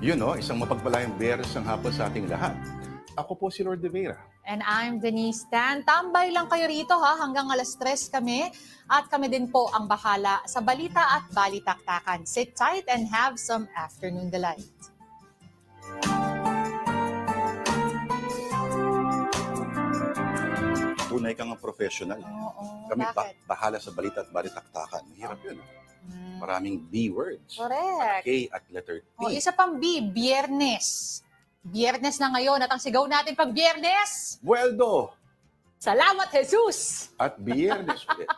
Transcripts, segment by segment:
Yun no, isang mapagpalayang Biyernes ng hapon sa ating lahat. Ako po si Lord De Vera. And I'm Denise Tan. Tambay lang kayo rito hanggang alas 3 kami. At kami din po ang bahala sa balita at balitaktakan. Sit tight and have some afternoon delight. Tunay kang ang professional. Oo, Kami bakit? bahala sa balita at balitaktakan. Mahirap yun. Maraming B words. Correct. K at letter T. O, isa pang B, Biyernes. Biyernes na ngayon at ang sigaw natin pag Biyernes. Bueldo Salamat, Jesus! at Biyernes ulit.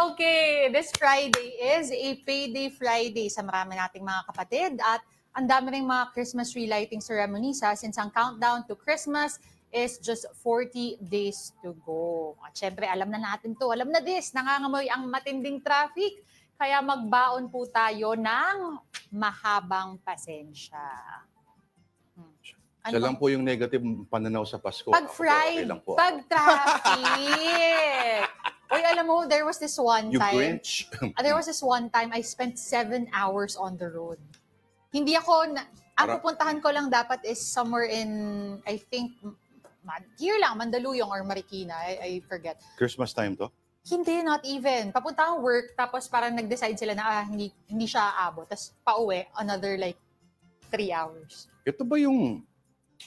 Okay, this Friday is a payday Friday sa marami nating mga kapatid at ang dami ring mga Christmas tree lighting ceremonies since ang countdown to Christmas is just 40 days to go. At syempre, alam na natin to. Alam na this, nangangamoy ang matinding traffic. Kaya magbaon po tayo ng mahabang pasensya. Siya lang po yung negative pananaw sa Pasko. Pag Ako, Friday, okay lang po pag ako. traffic. Uy, alam mo, there was this one You time. Grinch. There was this one time I spent 7 hours on the road. Hindi ako, ang pupuntahan ko lang dapat is somewhere in, I think, here lang, Mandaluyong or Marikina. I forget. Christmas time to? Hindi, not even. Papunta akong work, tapos parang nag-decide sila na hindi siya aabot. Tapos pauwi, another like 3 hours. Ito ba yung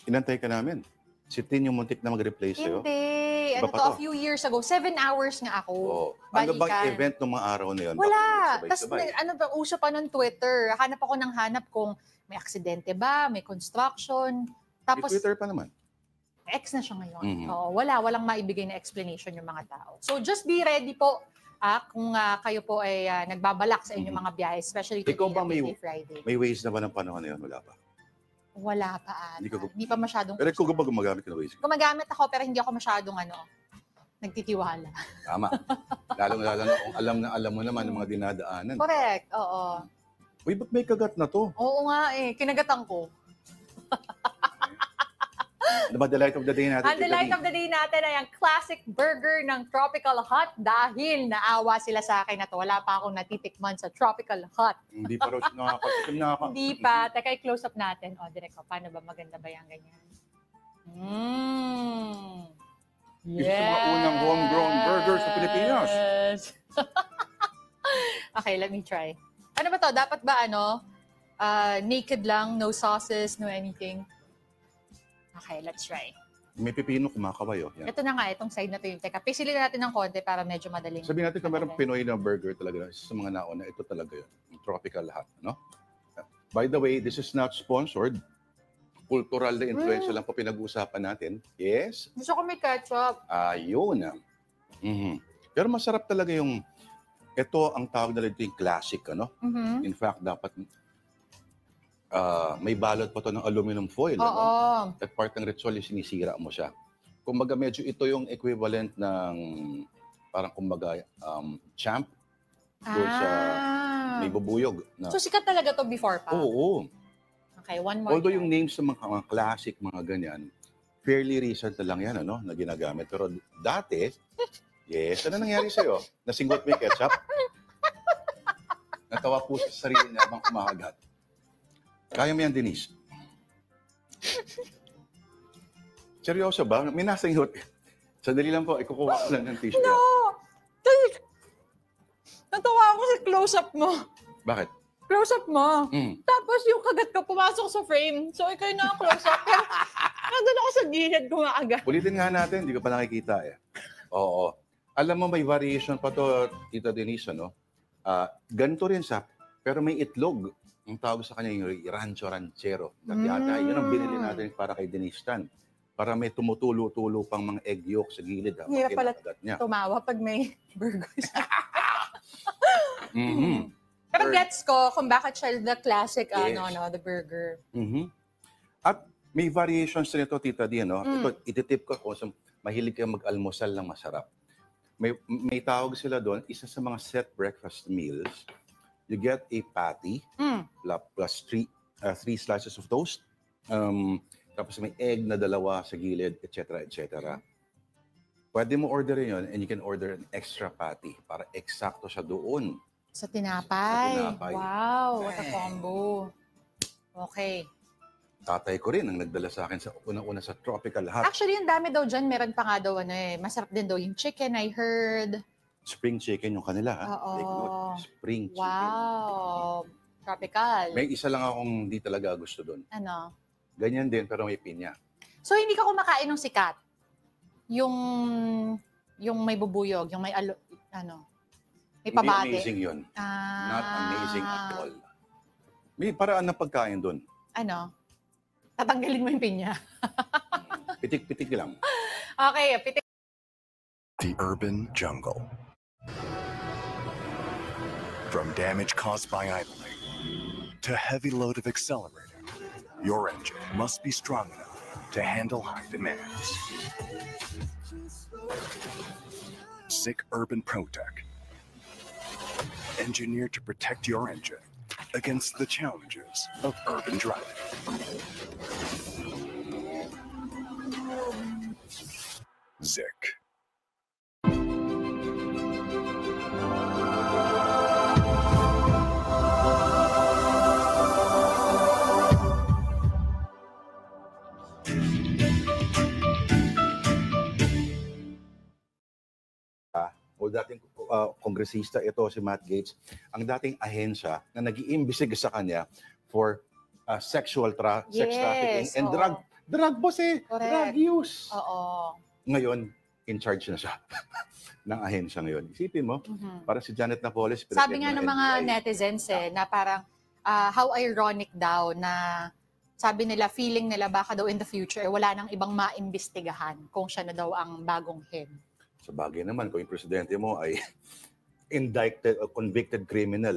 inantay ka namin? Si Tin yung muntik na mag-replace sa'yo? Hindi. Ano Iba pa to, to? a few years ago. 7 hours nga ako. Oo. Ano bang Balikan. event ng mga araw na yun? Wala. Bakit Tapos, sabay-sabay? ano ba, uso pa nun Twitter. Hanap ako ng hanap kung may aksidente ba, may construction. Tapos, May Twitter pa naman. ex na siya ngayon. Mhm. Oo, walang maibigay na explanation yung mga tao. So, just be ready po kung kayo po ay nagbabalak sa inyong mga biyahe, especially Ikaw ba today, Friday. May ways na ba ng panahon na yun? Wala pa. Wala pa ata. Hindi ko- Hindi pa masyadong... Pero ikaw ba gumagamit ka ng ways? Gumagamit ako pero hindi ako masyadong nagtitiwala. Tama. Lalo na kung alam mo naman ng mga dinadaanan. Correct, oo. Uy, ba't may kagat na to? Oo nga kinagatan ko. Ano ba the light of the day natin? Ang delight of the day natin ay ang classic burger ng Tropical Hut dahil naawa sila sa akin at wala pa akong natitikman sa Tropical Hut. Hindi pa raw siya nakakatikim na ako. Hindi pa. Teka, i-close up natin. O, direct ko. Paano ba? Maganda ba yan? Ganyan. Isa sa mga unang homegrown burger sa Pilipinas. Okay, let me try. Ano ba to? Dapat ba naked lang, no sauces, no anything? Okay, let's try. May pipino kumakaway. Yan. Ito na nga, itong side na to yung teka. Pisilin natin ng konti para medyo madaling. Sabihin natin kung meron Pinoy na burger talaga, isa sa mga nauna, ito talaga yun. Yung Tropical Hut, no? By the way, this is not sponsored. Cultural na influence lang po pinag-uusapan natin. Yes? Gusto ko may ketchup. Ayun. Pero masarap talaga yung, ito ang tawag nila dito yung classic, ano? In fact, dapat may balot pa to ng aluminum foil. Oo. Ano? At part ng ritual yung sinisira mo siya. Kumbaga medyo ito yung equivalent ng parang kumbaga champ doon sa may bubuyog. Na, So sikat talaga to before pa? oo. Okay, one more. Although yung names ng mga classic, mga ganyan, fairly recent na lang yan, na ginagamit. Pero dati, yes, ano nangyari sa'yo? Nasinggot mo yung ketchup? Natawa po sa sarili niya habang kumakagat. Kaya mo yan, Denise? Seryoso ba? May nasingot. Sandali lang po, ikukuha ko lang ng tissue. No! Natawa ako sa close-up mo. Bakit? Close-up mo. Mm. Tapos yung kagat ko pumasok sa frame. So ikaw yung naka-close-up. Pero nandun ako sa gilid kumakagat. Ulitin nga natin, hindi ko pa nakikita eh. Oo. Alam mo, may variation pa to, Tita Denise, ano? Ganito rin sa, pero may itlog. Ang tawag sa kanya yung rancho ranchero. Yata, yun ang binili natin para kay Denise Tan. Para may tumutulo-tulo pang mga egg yolk sa gilid. Hirap pala kinakagat niya. tumawa pag may burgers. Mhm. Pero gets ko kung bakit siya the classic, Yes. the burger. Mhm. At may variations din ito, Tita Di, no? Ito, ititip ko kung mahilig kayo mag-almusal ng masarap. May tawag sila doon, isa sa mga set breakfast meals, you get a patty plus three slices of toast. Tapos may egg na 2 sa gilid, etc. etc. Pwede mo orderin yun and you can order an extra patty para eksakto siya doon. Sa tinapay. Sa tinapay. Wow, what a combo. Okay. Tatay ko rin ang nagdala sa akin sa unang-una sa tropical hut. Actually, yung dami daw dyan, meron pa nga daw masarap din daw yung chicken, I heard. Spring chicken yung kanila. Oo. Take note, spring chicken. Wow. Tropical. May isa lang akong di talaga gusto doon. Ano? Ganyan din pero may pinya. So, hindi ka kumakain ng sikat? Yung may bubuyog, yung may may Hindi pabate? amazing yun. Ah. Not amazing at all. May paraan ng pagkain doon. Ano? Tatanggalin mo yung pinya. Pitik-pitik lang. Okay, pitik. The urban jungle. From damage caused by idling to heavy load of accelerator, your engine must be strong enough to handle high demands. SICK Urban ProTech, engineered to protect your engine against the challenges of urban driving. ZIC. O dating kongresista ito si Matt Gaetz, ang dating ahensya na nag-iimbestiga sa kanya for sexual sex trafficking and oo. drug boss Correct. drug use. Oo. Ngayon, in charge na siya ng ahensya ngayon. Isipin mo, Mhm. para si Janet Napoles. Sabi nga ng mga NBI. netizens na parang how ironic daw na sabi nila, feeling nila baka daw in the future wala nang ibang maimbestigahan kung siya na daw ang bagong head. Sa bagay naman, kung yung presidente mo ay indicted or convicted criminal,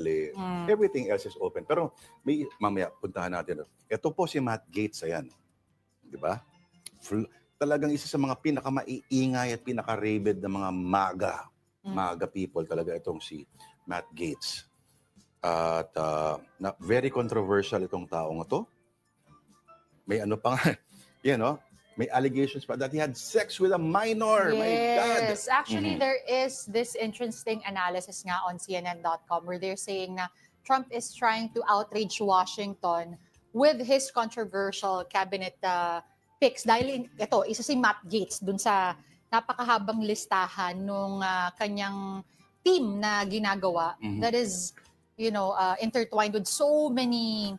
everything else is open. Pero mamaya, puntahan natin. Ito po si Matt Gaetz, ayan. Di ba? Talagang isa sa mga pinakamaiingay at pinaka-rabid na mga MAGA people talaga itong si Matt Gaetz. At very controversial itong taong ito. May ano pa nga, may allegations pa that he had sex with a minor. My God! Yes. Actually, there is this interesting analysis nga on CNN.com where they're saying na Trump is trying to outrage Washington with his controversial cabinet picks. Dahil ito, isa si Matt Gaetz dun sa napakahabang listahan nung kanyang team na ginagawa that is, intertwined with so many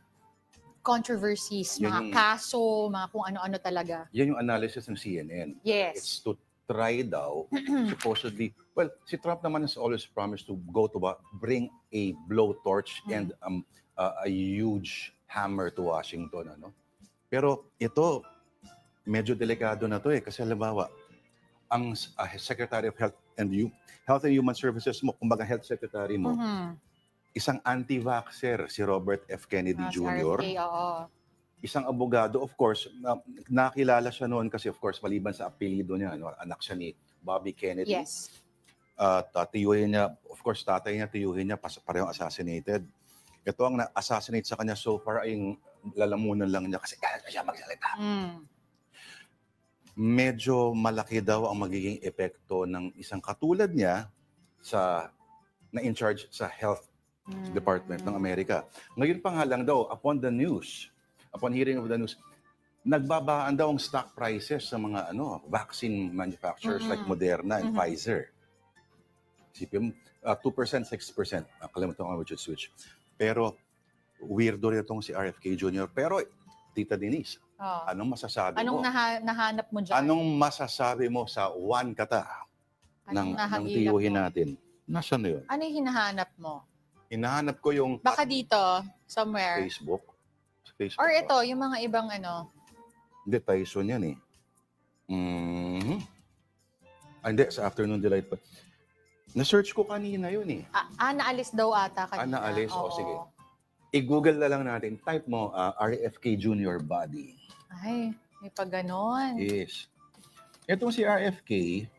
controversies, mga kaso, mga kung ano-ano talaga. Yan yung analysis ng CNN. Yes. It's to try daw, supposedly, well, si Trump naman has always promised to bring a blowtorch and a huge hammer to Washington. Pero ito, medyo delikado na to kasi halimbawa, ang Secretary of Health and Human Services mo, kumbaga Health Secretary mo, isang anti-vaxxer, si Robert F. Kennedy Jr. RFK, oo. Isang abogado, of course, nakilala siya noon kasi of course, maliban sa apelido niya, anak siya ni Bobby Kennedy. Yes. Tiyuhin niya, of course, tatay niya, tiyuhin niya, parehong assassinated. Ito ang na-assassinate sa kanya so far ay yung lalamunan lang niya kasi kaya siya magsalita. Medyo malaki daw ang magiging epekto ng isang katulad niya na in charge sa health Department ng Amerika. Ngayon pa nga lang daw, upon hearing of the news, nagbabaan daw ang stock prices sa mga vaccine manufacturers like Moderna and Pfizer. Sipin mo, 2%, 6%. Kalimutan ko which switch. Pero, weirdo rin itong si RFK Jr. Pero, Tita Denise, anong masasabi mo? Nahanap mo dyan? Anong masasabi mo sa one kata ng tiyuhin natin? Nasaan na yun? Ano yung hinahanap mo? Hinahanap ko yung Baka dito, somewhere. Facebook. Or ito, yung mga ibang Hindi, Tyson yan hindi, sa Afternoon Delight pa. Na-search ko kanina yun naalis daw ata kanina. Naalis? O sige. I-google na lang natin. Type mo, RFK Jr. body. Ay, may pa ganon. Yes. Itong si RFK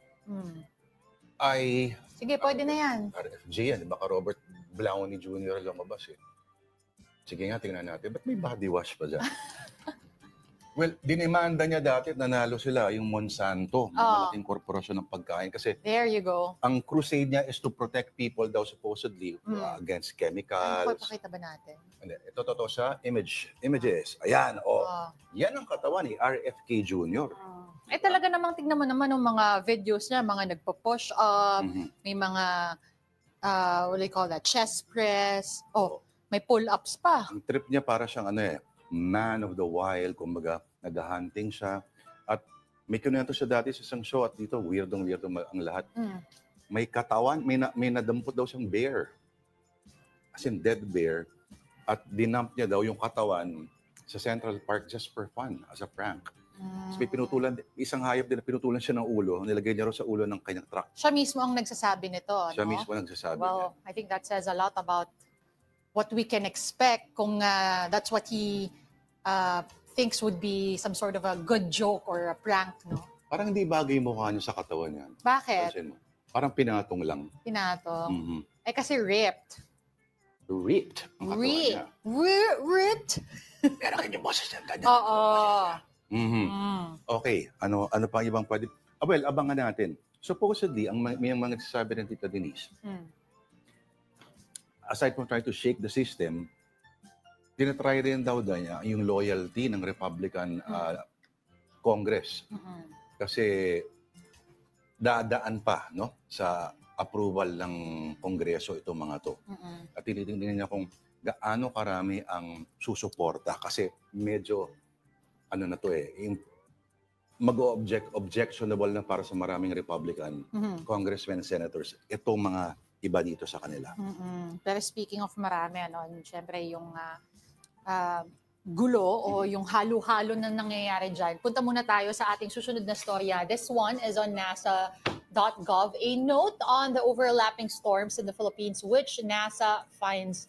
ay... Sige, pwede na yan. RFJ yan. Baka Robert Downey Jr. lumabas Sige nga, tingnan natin. Ba't may body wash pa dyan? Well, dinemanda niya dati, nanalo sila, yung Monsanto, malaking korporasyon ng pagkain. Kasi There you go. ang crusade niya is to protect people daw supposedly against Ano, chemicals. pakita ba natin? Hindi, ito totoo sa images. Ayan, yan ang katawan ni RFK Jr. Talaga namang tignan mo naman ng mga videos niya, mga nagpo-push up, may mga, what do you call that, chest press, may pull-ups pa. Ang trip niya para siyang man of the wild, kumbaga, nag-hunting siya. At may kinento siya dati sa isang show at dito, weirdong ang lahat. May katawan, may nadampot daw siyang bear. As in, dead bear. At dinump niya daw yung katawan sa Central Park just for fun, as a prank. So may pinutulan, isang hayop din na pinutulan siya ng ulo, nilagay niya raw sa ulo ng kanyang truck. Siya mismo ang nagsasabi nito, Siya no? mismo nagsasabi Well, niya. I think that says a lot about what we can expect kung that's what he thinks would be some sort of a good joke or a prank, no? Parang hindi bagay yung mukha niya sa katawan niya. Bakit? Pansin mo. Parang pinatong lang. Pinatong. Kasi ripped. Ripped ang katawan niya. Ripped? Pero kanya boses niya. Ganyan. Oo. Okay, ano pa ibang pwede? Well, abangan natin. Supposedly, may mga nagsasabi ng Tita Denise, aside from trying to shake the system, tinatry rin daw niya yung loyalty ng Republican Congress. Kasi dadaan pa sa approval ng Kongreso itong mga to. At tinitingnan niya kung gaano karami ang susuporta. Kasi medyo, yung objectionable na para sa maraming Republican congressmen and senators, itong mga iba dito sa kanila. Pero speaking of marami, syempre yung gulo o yung halo-halo na nangyayari dyan. Punta muna tayo sa ating susunod na storya. This one is on NASA.gov. A note on the overlapping storms in the Philippines which NASA finds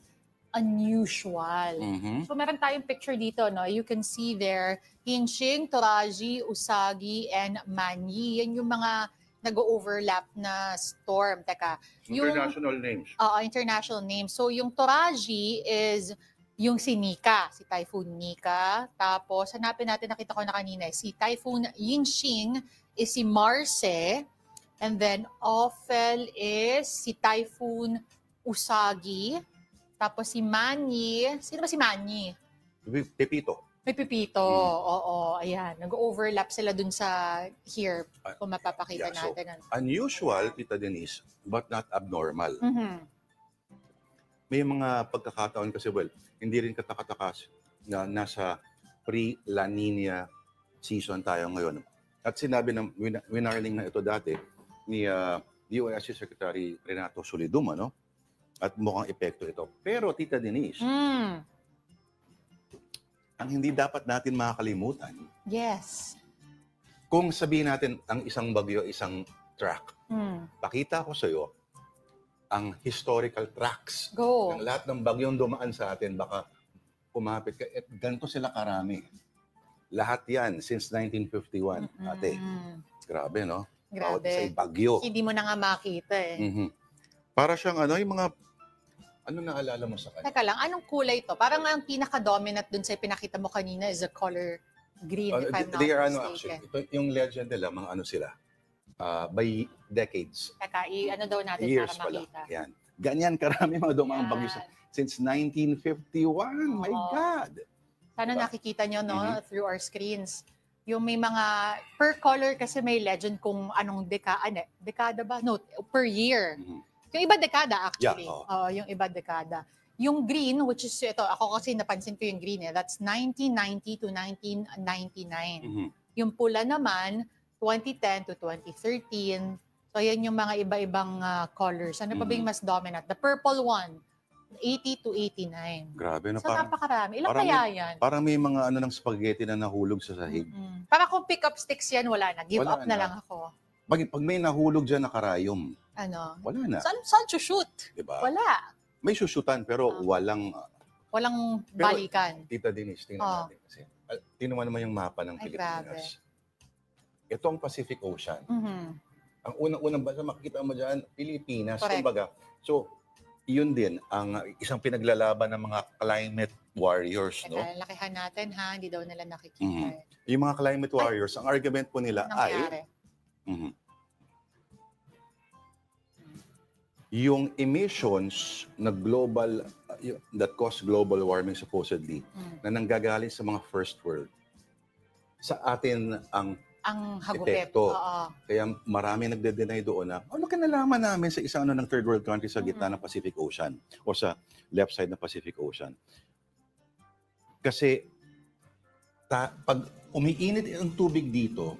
unusual. So meron tayong picture dito, no? You can see there, Hinching, Toraji, Usagi, and Manyi. Yan yung mga nag-overlap na storm. Teka. International names. International names. So yung Toraji is yung si Nika, si Typhoon Nika. Tapos, hanapin natin, nakita ko na kanina, si Typhoon Yinxing is si Marce. And then, Ophel is si Typhoon Usagi. Tapos si Manny. Sino ba si Manny? Pepito. May Pipito. Oo, ayan. Nag-overlap sila dun sa here. Kung mapapakita natin. Unusual, Tita Denise, but not abnormal. May mga pagkakataon kasi, hindi rin katakatakas na nasa pre-La Nina season tayo ngayon. At sinabi ng winarning na ito dati ni DOST Secretary Renato Solidum, at mukhang epekto ito. Pero, Tita Denise, ang hindi dapat natin makakalimutan, yes, kung sabihin natin ang isang bagyo, isang track, pakita ko sa iyo ang historical tracks. Go. Ng lahat ng bagyong dumaan sa atin, baka kumapit ka. At ganito sila karami. Lahat yan since 1951, ate. Grabe, no? Grabe. Bawat isang bagyo. Hindi mo na nga makita eh. Para siyang yung mga, naalala mo sa kanya? Teka lang, anong kulay to? Parang ang pinaka-dominant dun sa pinakita mo kanina is the color green, if I'm not They are mistaken. actually. Ito, yung legend nila, mga sila. By decades. Teka, daw natin Years para pala. makita. Yan. Ganyan karami mga dumaang bagyo since 1951. My God! Sana Diba? nakikita nyo, through our screens. Yung may mga, per color kasi may legend kung anong dekada ba? No, per year. Yung iba dekada actually. Yung iba dekada. Yung green, which is ito, ako kasi napansin ko yung green that's 1990 to 1999. Yung pula naman, 2010 to 2013. So, yan yung mga iba-ibang colors. Ano pa ba yung mas dominant? The purple one, 80 to 89. Grabe, So, napakarami. Ilang kaya yan? Parang may mga ng spaghetti na nahulog sa sahig. Para kung pick up sticks yan, wala na. Give Wala up na na. lang ako. Pag may nahulog dyan na karayom, wala na. Saan shoot? Diba? Wala. May susutan pero walang... Walang Pero, balikan. Tita Denise, tingnan natin. Kasi, tingnan mo naman yung mapa ng Pilipinas. Grabe. Ito ang Pacific Ocean. Ang unang bansa, makikita mo dyan, Pilipinas. Correct. Kumbaga, so, yun din ang isang pinaglalaban ng mga climate warriors. Teka, lakihan natin ha, hindi daw nila nakikita. Yung mga climate warriors, ang argument po nila ay Nangyari. Mhm. yung emissions na global that cause global warming supposedly na nanggagaling sa mga first world sa atin ang Ang hagupit. epekto. Oo. Kaya marami nagde-deny doon na ano kinalaman namin sa isang ng third world country sa gitna ng Pacific Ocean o sa left side ng Pacific Ocean. Kasi pag umiinit ang tubig dito,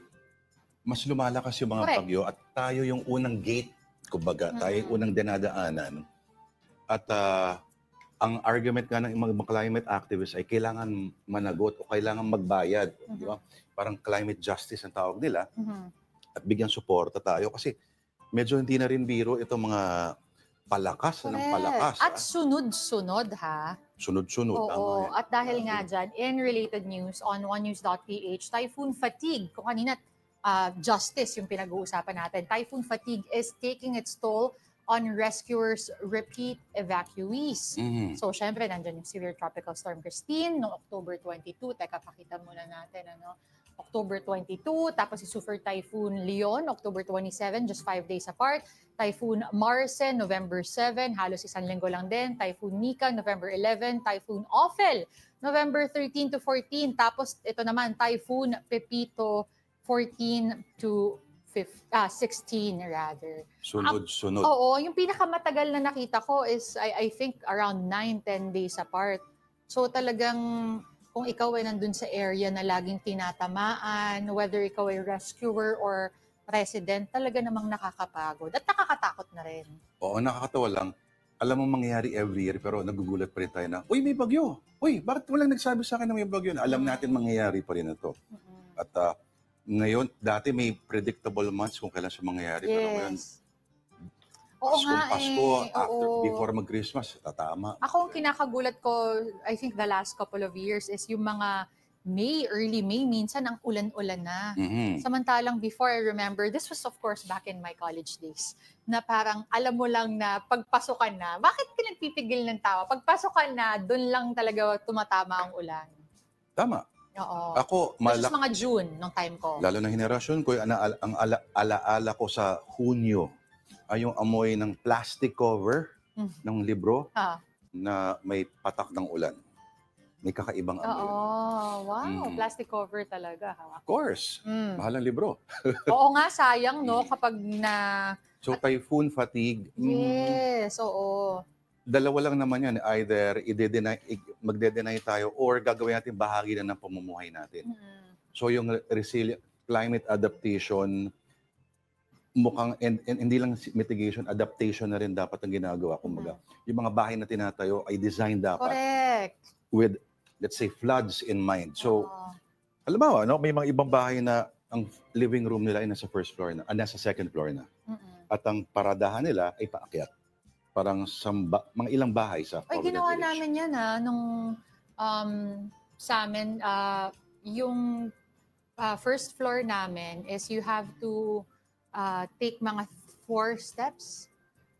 mas lumalakas yung mga Correct. bagyo at tayo yung unang gate, kumbaga, tayo yung unang dinadaanan. At ang argument nga ng mga climate activists ay kailangan managot o kailangan magbayad. Di ba? Parang climate justice ang tawag nila. At bigyan suporta tayo kasi medyo hindi na rin biro itong mga palakas ng palakas. At sunod-sunod ha. Sunod-sunod. Oo. Tama yan. At dahil nga dyan, in related news on onenews.ph, typhoon fatigue. Kung kanina justice yung pinag-uusapan natin. Typhoon fatigue is taking its toll on rescuers, repeat evacuees. So, syempre, nandyan yung severe tropical storm Christine noong October 22. Teka, pakita muna natin, October 22. Tapos si Super Typhoon Leon, October 27, just 5 days apart. Typhoon Marsen, November 7, halos isang linggo lang din. Typhoon Nika, November 11. Typhoon Ophel, November 13 to 14. Tapos, ito naman, Typhoon Pepito, 14 to 16 rather. Sunod-sunod. Oo, yung pinakamatagal na nakita ko is I think around 9-10 days apart. So talagang kung ikaw ay nandun sa area na laging tinatamaan, whether ikaw ay rescuer or resident, talaga namang nakakapagod at nakakatakot na rin. Oo, nakakatawa lang. Alam mo mangyayari every year pero nagugulat pa rin tayo na, uy, may bagyo. Uy, bakit walang nagsabi sa akin na may bagyo? Na alam natin mangyayari pa rin ito. At ngayon, dati may predictable months kung kailan siya mangyayari. Pero ngayon, Oo nga Pasko, oo. before mag-Christmas, tatama. Ako ang kinakagulat ko, I think the last couple of years is yung mga early May, minsan ang ulan-ulan na. Samantalang before, I remember, this was of course back in my college days, na parang alam mo lang na pagpasukan na, bakit pinagpipigil ng tao? Pagpasukan na, dun lang talaga tumatama ang ulan. Tama. Oo. Ako, Just mga June, nung time ko. lalo na henerasyon ko, ang alaala ko sa Hunyo ay yung amoy ng plastic cover ng libro na may patak ng ulan. May kakaibang amoy. Oo, wow, plastic cover talaga. Of course, mahal ang libro. Oo nga, sayang no, kapag na... So, typhoon fatigue, Yes, oo. dalawa lang naman yan. Either magde-deny tayo or gagawin natin bahagi na ng pamumuhay natin. So, yung resilient climate adaptation, mukhang, and hindi lang mitigation, adaptation na rin dapat ang ginagawa. Kumbaga, yung mga bahay na tinatayo ay designed dapat Correct. with, let's say, floods in mind. So, alam mo, no, may mga ibang bahay na ang living room nila ay nasa first floor na, nasa second floor na. At ang paradahan nila ay paakyat. Parang mga ilang bahay sa Ay, Provident ginawa Village. namin yan nung sa amin, yung first floor namin is you have to take mga 4 steps,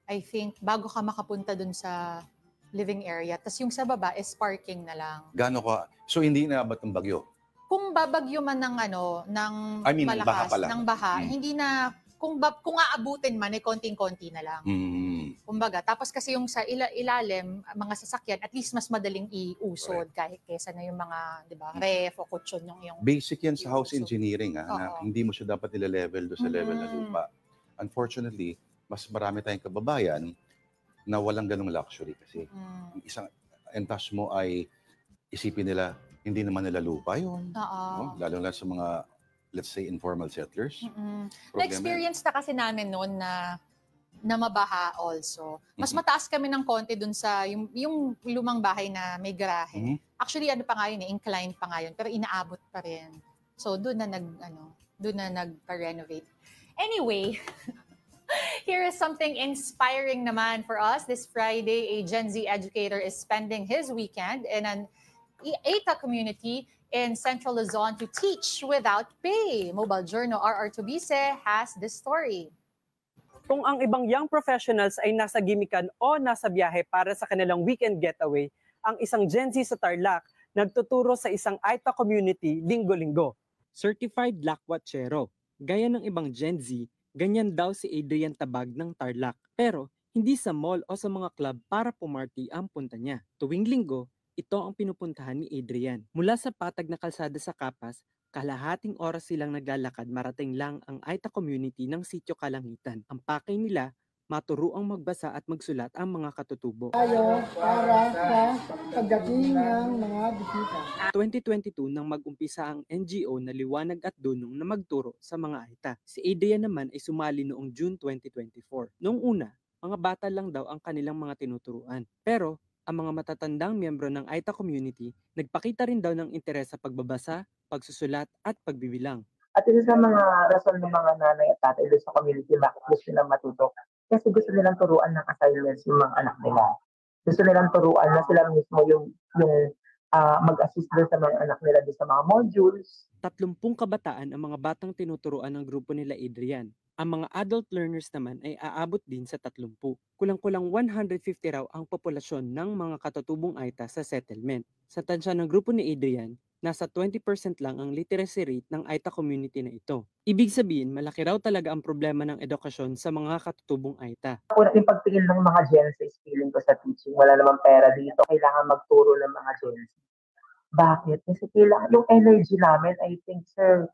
I think, bago ka makapunta dun sa living area. Tapos yung sa baba is parking na lang. Gano'n ka? So, hindi inaabot ng bagyo? Kung babagyo man ng ng I mean, malakas, baha pala. ng baha, hindi na, kung aabutin man, ay konting-konti na lang. Kumbaga, tapos kasi yung sa ilalim, mga sasakyan, at least mas madaling iusod kahit kesa na yung mga, di ba, ref o kutsyon yung Basic yan sa house iusod. engineering, na hindi mo siya dapat nile-level do sa level ng lupa. Unfortunately, mas marami tayong kababayan na walang ganong luxury kasi isang entas mo ay isipin nila, hindi naman nila lupa yun. No? Lalo na sa mga, let's say, informal settlers. Na-experience na kasi namin noon na mabaha also. Mas mataas kami ng konti dun sa yung lumang bahay na may garahe. Actually, ano pa nga yun, inclined pa nga yun, pero inaabot pa rin. So, doon na nagpa-renovate. Anyway, here is something inspiring naman for us. This Friday, a Gen Z educator is spending his weekend in an ETA community in Central Luzon to teach without pay. Mobile Journal RR Tubise has this story. Kung ang ibang young professionals ay nasa gimikan o nasa biyahe para sa kanilang weekend getaway, ang isang Gen Z sa Tarlac nagtuturo sa isang Aita community linggo-linggo. certified lakwatchero. Gaya ng ibang Gen Z, ganyan daw si Adrian Tabag ng Tarlac. Pero hindi sa mall o sa mga club para pumarty ang punta niya. Tuwing linggo, ito ang pinupuntahan ni Adrian. Mula sa patag na kalsada sa Kapas, kalahating oras silang naglalakad marating lang ang Aita community ng Sitio Kalangitan. Ang pakay nila, maturuang magbasa at magsulat ang mga katutubo. Tayo para sa pagdating ng mga bisita. 2022 nang mag-umpisa ang NGO na Liwanag at Dunong na magturo sa mga Aita. Si Adrian naman ay sumali noong June 2024. Noong una, mga bata lang daw ang kanilang mga tinuturuan. Pero ang mga matatandang miyembro ng Aita community nagpakita rin daw ng interes sa pagbabasa, pagsusulat at pagbibilang. At isa sa mga rason ng mga nanay at tatay doon sa community bakit gusto nilang matuto. Kasi gusto nilang turuan ng assignments yung mga anak nila. Gusto nilang turuan na sila mismo yung mag-assist doon sa mga anak nila doon sa mga modules. 30 kabataan ang mga batang tinuturuan ng grupo nila Adrian. Ang mga adult learners naman ay aabot din sa 30. Kulang-kulang 150 raw ang populasyon ng mga katutubong Aita sa settlement. Sa tansya ng grupo ni Adrian, nasa 20% lang ang literacy rate ng Aita community na ito. Ibig sabihin, malaki raw talaga ang problema ng edukasyon sa mga katutubong Aita. Ako yung pagtingin ng mga Gen Z feeling ko sa teaching, wala namang pera dito, kailangan magturo ng mga Gen Z. Bakit? Kasi kailangan, yung energy namin, I think, sir,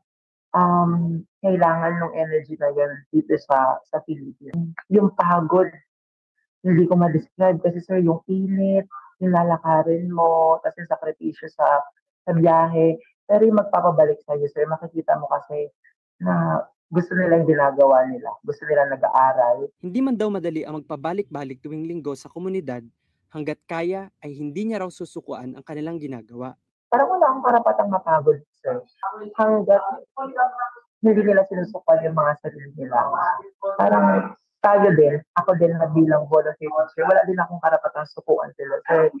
kailangan ng energy na yan dito sa Philippines. Yung pagod, hindi ko ma-describe kasi sir, yung init, yung lalakarin mo, tapos yung sakripisyo sa biyahe, pero yung magpapabalik sa'yo, sir, makikita mo kasi na gusto nila yung ginagawa nila, gusto nila nag-aaral. Hindi man daw madali ang magpabalik-balik tuwing linggo sa komunidad, hanggat kaya ay hindi niya raw susukuan ang kanilang ginagawa. Parang wala akong karapatang mapagod, sir. Hanggat hindi nila sinusukuan yung mga sarili nila. Parang tayo din, ako din na bilang volunteer teacher, wala din akong karapatang sukuan sila, sir.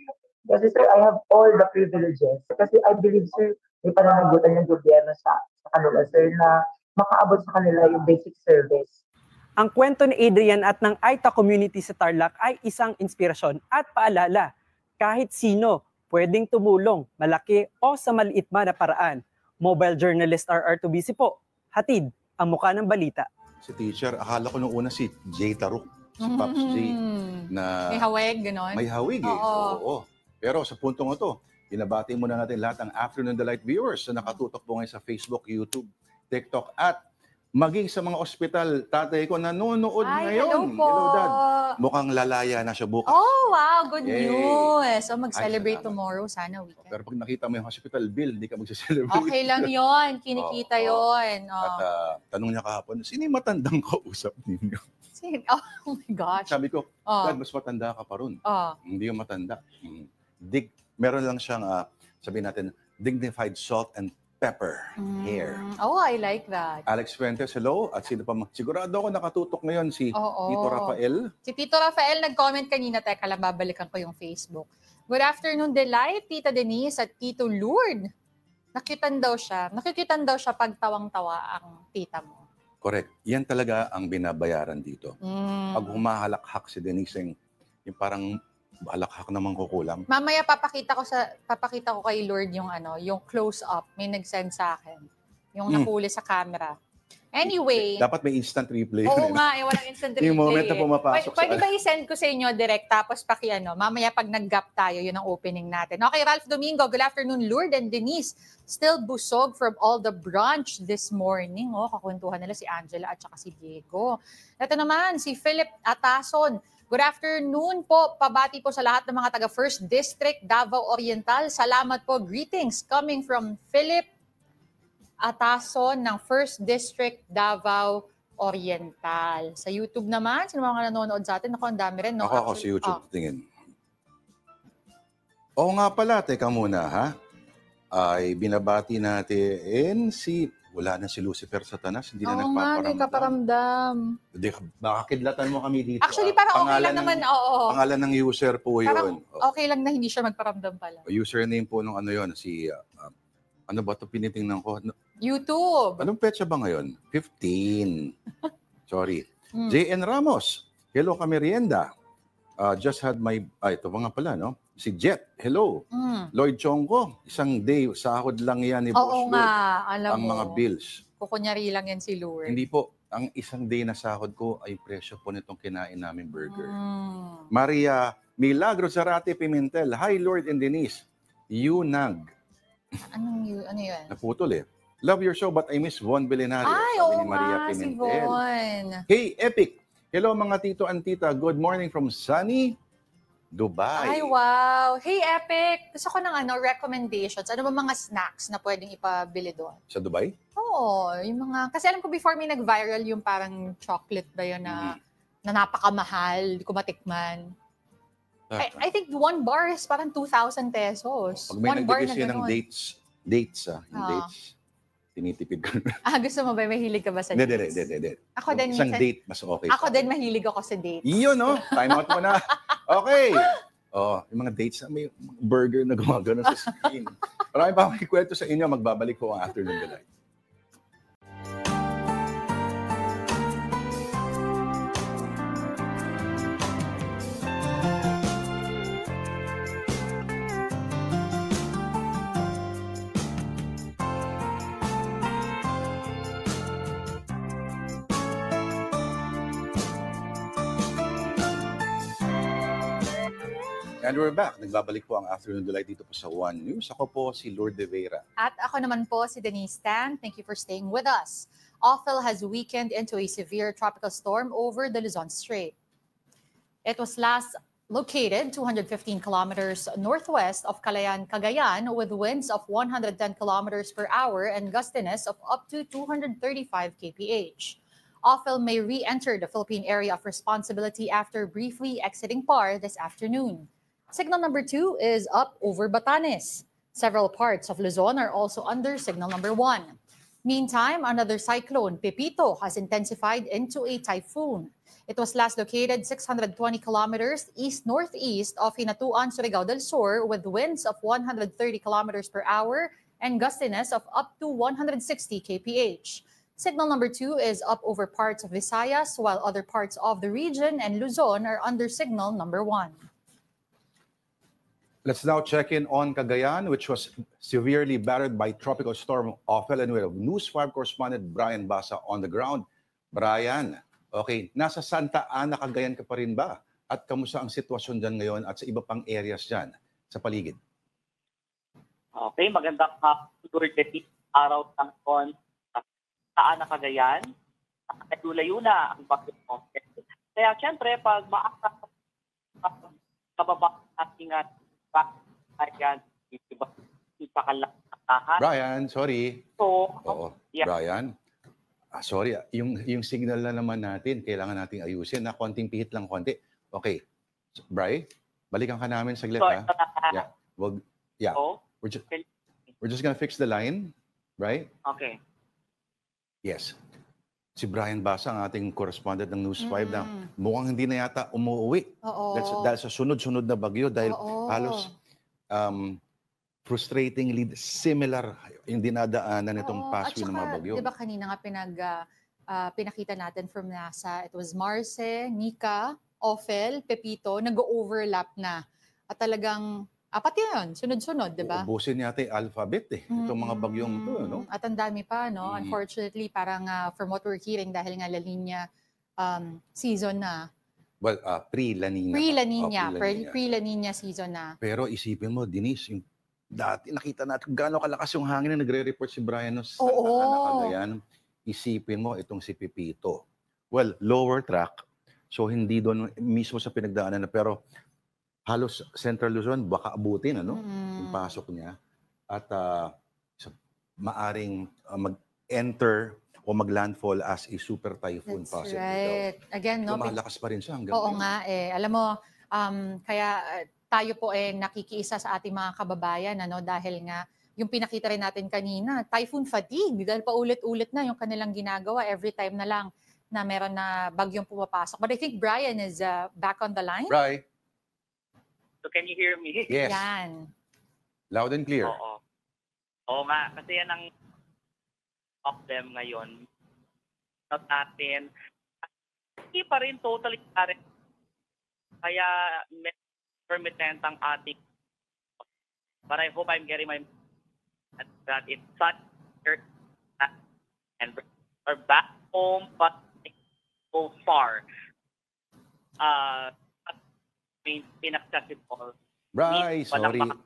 Kasi sir, I have all the privileges. Kasi I believe, sir, may pananagutan yung gobyerno sa kanila, sir, na makaabot sa kanila yung basic service. Ang kwento ni Adrian at ng Aita community sa Tarlac ay isang inspirasyon at paalala. Kahit sino, pwedeng tumulong, malaki o sa maliit man na paraan. Mobile journalist RR2BC po. Hatid ang mukha ng balita. Si teacher, akala ko nung una si Jay Taruk, si Pops Jay, na May hawig, gano'n? may hawig eh. Oo. Oo. Pero sa puntong ito, binabati muna natin lahat ng Afternoon Delight viewers na nakatutok po ngayon sa Facebook, YouTube, TikTok, at maging sa mga ospital. Tatay ko nanonood ngayon. Hello po. Hello, Dad. Mukhang lalaya na siya bukas. Oh, wow. Good Yay. news. So, mag-celebrate Ay, salamat. tomorrow. Sana weekend. Pero pag nakita mo yung hospital bill, hindi ka mag-celebrate. Okay lang yon. Kinikita Oo. yon. At tanong niya kahapon, sino yung matandang kausap ninyo? Oh my gosh. Sabi ko, Oh. Dad, mas matanda ka pa ron. Oh. Hindi yung matanda. Meron lang siyang, sabihin natin, dignified salt and pepper hair. Oh, I like that. Alex Fuentes, hello. At sino pa? Sigurado ako nakatutok ngayon si Oo. Tito Rafael. Si Tito Rafael nag-comment kanina, teka lang, babalikan ko yung Facebook. Good afternoon, Delight, Tita Denise at Tito Lourdes. Nakikitan daw siya pag tawang-tawa ang tita mo. Correct. Yan talaga ang binabayaran dito. Mm. Pag humahalakhak si Denise, yung parang halakhak naman kukulang. Mamaya papakita ko kay Lord yung yung close up. May nag-send sa akin. Yung nahuli sa camera. Anyway, Dapat may instant replay. oo nga, walang instant replay. Yung moment na pumapasok Pwede ba i-send ko sa inyo direct tapos mamaya pag nag-gap tayo, yun ang opening natin. Okay, Ralph Domingo, good afternoon, Lourdes and Denise. Still busog from all the brunch this morning. Kakwentuhan nila si Angela at saka si Diego. Ito naman, si Philip Atason. Good afternoon po. Pabati po sa lahat ng mga taga 1st District, Davao Oriental. Salamat po. Greetings coming from Philip Atason ng 1st District, Davao Oriental. Sa YouTube naman, sino mga nanonood sa atin? Ang dami rin. No? Ako sa YouTube. Tingin. Oo nga pala. Teka muna, ha? Ay binabati natin wala na si Lucifer Satanas. Hindi na nagpaparamdam. Hindi ka paramdam. Baka kidlatan mo kami dito. Actually, parang okay lang naman. Oo. Pangalan ng user po Parang yun. okay lang na hindi siya magparamdam pala. Username po nung yun, si, ano ba ito pinitingnan ko? YouTube. Anong petsa ba ngayon? 15. Sorry. JN Ramos. Hello, Kamerienda. Just had my, ito pa nga pala, no? Si Jet, hello. Lloyd Chongko, isang day, sahod lang yan ni Boss Oo Lloyd. nga, alam Ang mo. mga bills. Kukunyari lang yan si Lord. Hindi po. Ang isang day na sahod ko ay presyo po nitong kinain namin burger. Mm. Maria Milagro Zarate Pimentel. Hi, Lord and Denise. Yunag. Ano yun? Naputol eh. Love your show but I miss Von Belenario. Ay, sabi oo ni Maria nga, si Pimentel. Von. Hey, Epic. Hello mga tito and tita. Good morning from sunny Dubai. Ay, wow. Hey, Epic. Gusto ko ng recommendations. Ano ba mga snacks na pwedeng ipabili doon? Sa Dubai? Oo, yung mga... Kasi alam ko before may nag-viral yung parang chocolate ba yun na napakamahal, di ko matikman. I think 1 bar is parang 2,000 pesos. Pag may 1 bar nagbigay siya ng ganun. dates tinitipid ko. Gusto mo ba? Mahilig ka ba sa Hindi. dates? Ako din Isang minsan- date, mas okay. Ako din mahilig ako sa dates. Iyon, no? Time out mo na. Okay. Yung mga dates na may burger na gumagano sa screen. Marami pa akong ikwento sa inyo. Magbabalik po ang Afternoon Delight. And we're back. Nagbabalik po ang Afternoon Delight dito po sa One News. Ako po si Lord De Vera. At ako naman po si Denise Tan. Thank you for staying with us. Ophel has weakened into a severe tropical storm over the Luzon Strait. It was last located 215 kilometers northwest of Calayan, Cagayan, with winds of 110 kilometers per hour and gustiness of up to 235 kph. Ophel may re-enter the Philippine area of responsibility after briefly exiting PAR this afternoon. Signal number 2 is up over Batanes. Several parts of Luzon are also under signal number 1. Meantime, another cyclone, Pepito, has intensified into a typhoon. It was last located 620 kilometers east-northeast of Hinatuan, Surigao del Sur, with winds of 130 kilometers per hour and gustiness of up to 160 kph. Signal number 2 is up over parts of Visayas, while other parts of the region and Luzon are under signal number 1. Let's now check in on Cagayan, which was severely battered by Tropical Storm Ophel. And we have News 5 correspondent Brian Basa on the ground. Brian, okay, nasa Santa Ana, Cagayan ka pa rin ba? At kamusta ang sitwasyon dyan ngayon at sa iba pang areas dyan sa paligid? Okay, magandang araw tangkon sa Ana, Cagayan. Layo na ang bagyo. Kaya siyempre, pag maakta kababa ating ayan, Brian, sorry. So, Oo, yeah. Brian. Sorry, yung signal na naman natin, kailangan nating ayusin na konting pihit lang konti. Okay. So, Bri, balikan ka namin saglit, So, ha? Yeah. So, We're just gonna fix the line, right? okay. Yes. Si Brian Basa, ang ating correspondent ng News 5 na mukhang hindi na yata umuwi. Oo. Dahil sa sunod-sunod na bagyo, dahil Oo. halos frustratingly similar yung dinadaanan nitong past week ng mga bagyo. Di ba kanina nga pinakita natin from NASA, it was Marce, Nika, Ophel, Pepito, nag-overlap na. At talagang, pati yun, sunod-sunod, di ba? Ubusin yata yung alphabet itong mga bagyong ito, no? At ang dami pa, no? Unfortunately, parang from what we're hearing, dahil nga La Nina season na. Well, pre-La Nina. Pre-La Nina. Pre-La Nina. Pre-La Nina season na. Pero isipin mo, Denise, yung dati nakita natin gaano kalakas yung hangin na nagre-report si Brian no, sa Cagayan. Isipin mo itong si Pepito. Well, lower track. So hindi doon mismo sa pinagdaanan na, pero halos Central Luzon baka abutin yung pasok niya at maaring mag-enter o mag-landfall as a super typhoon. That's possibly. right. Again, no? Lumalakas pa rin siya hanggang Oo ngayon. nga eh. Alam mo, kaya tayo po nakikiisa sa ating mga kababayan dahil nga yung pinakita rin natin kanina, typhoon fatigue dahil paulit-ulit na yung kanilang ginagawa every time na lang na meron na bagyong pumapasok. But I think Brian is back on the line. Right. So, can you hear me? Yes. Yan. Loud and clear. Oo. Oo nga, kasi yan ang of them ngayon. Not natin. Hindi pa rin totally current. Kaya intermittent ang ating but I hope I'm getting my that it's such and we're back home, but so far, inaccessible. Bri, sorry. Walang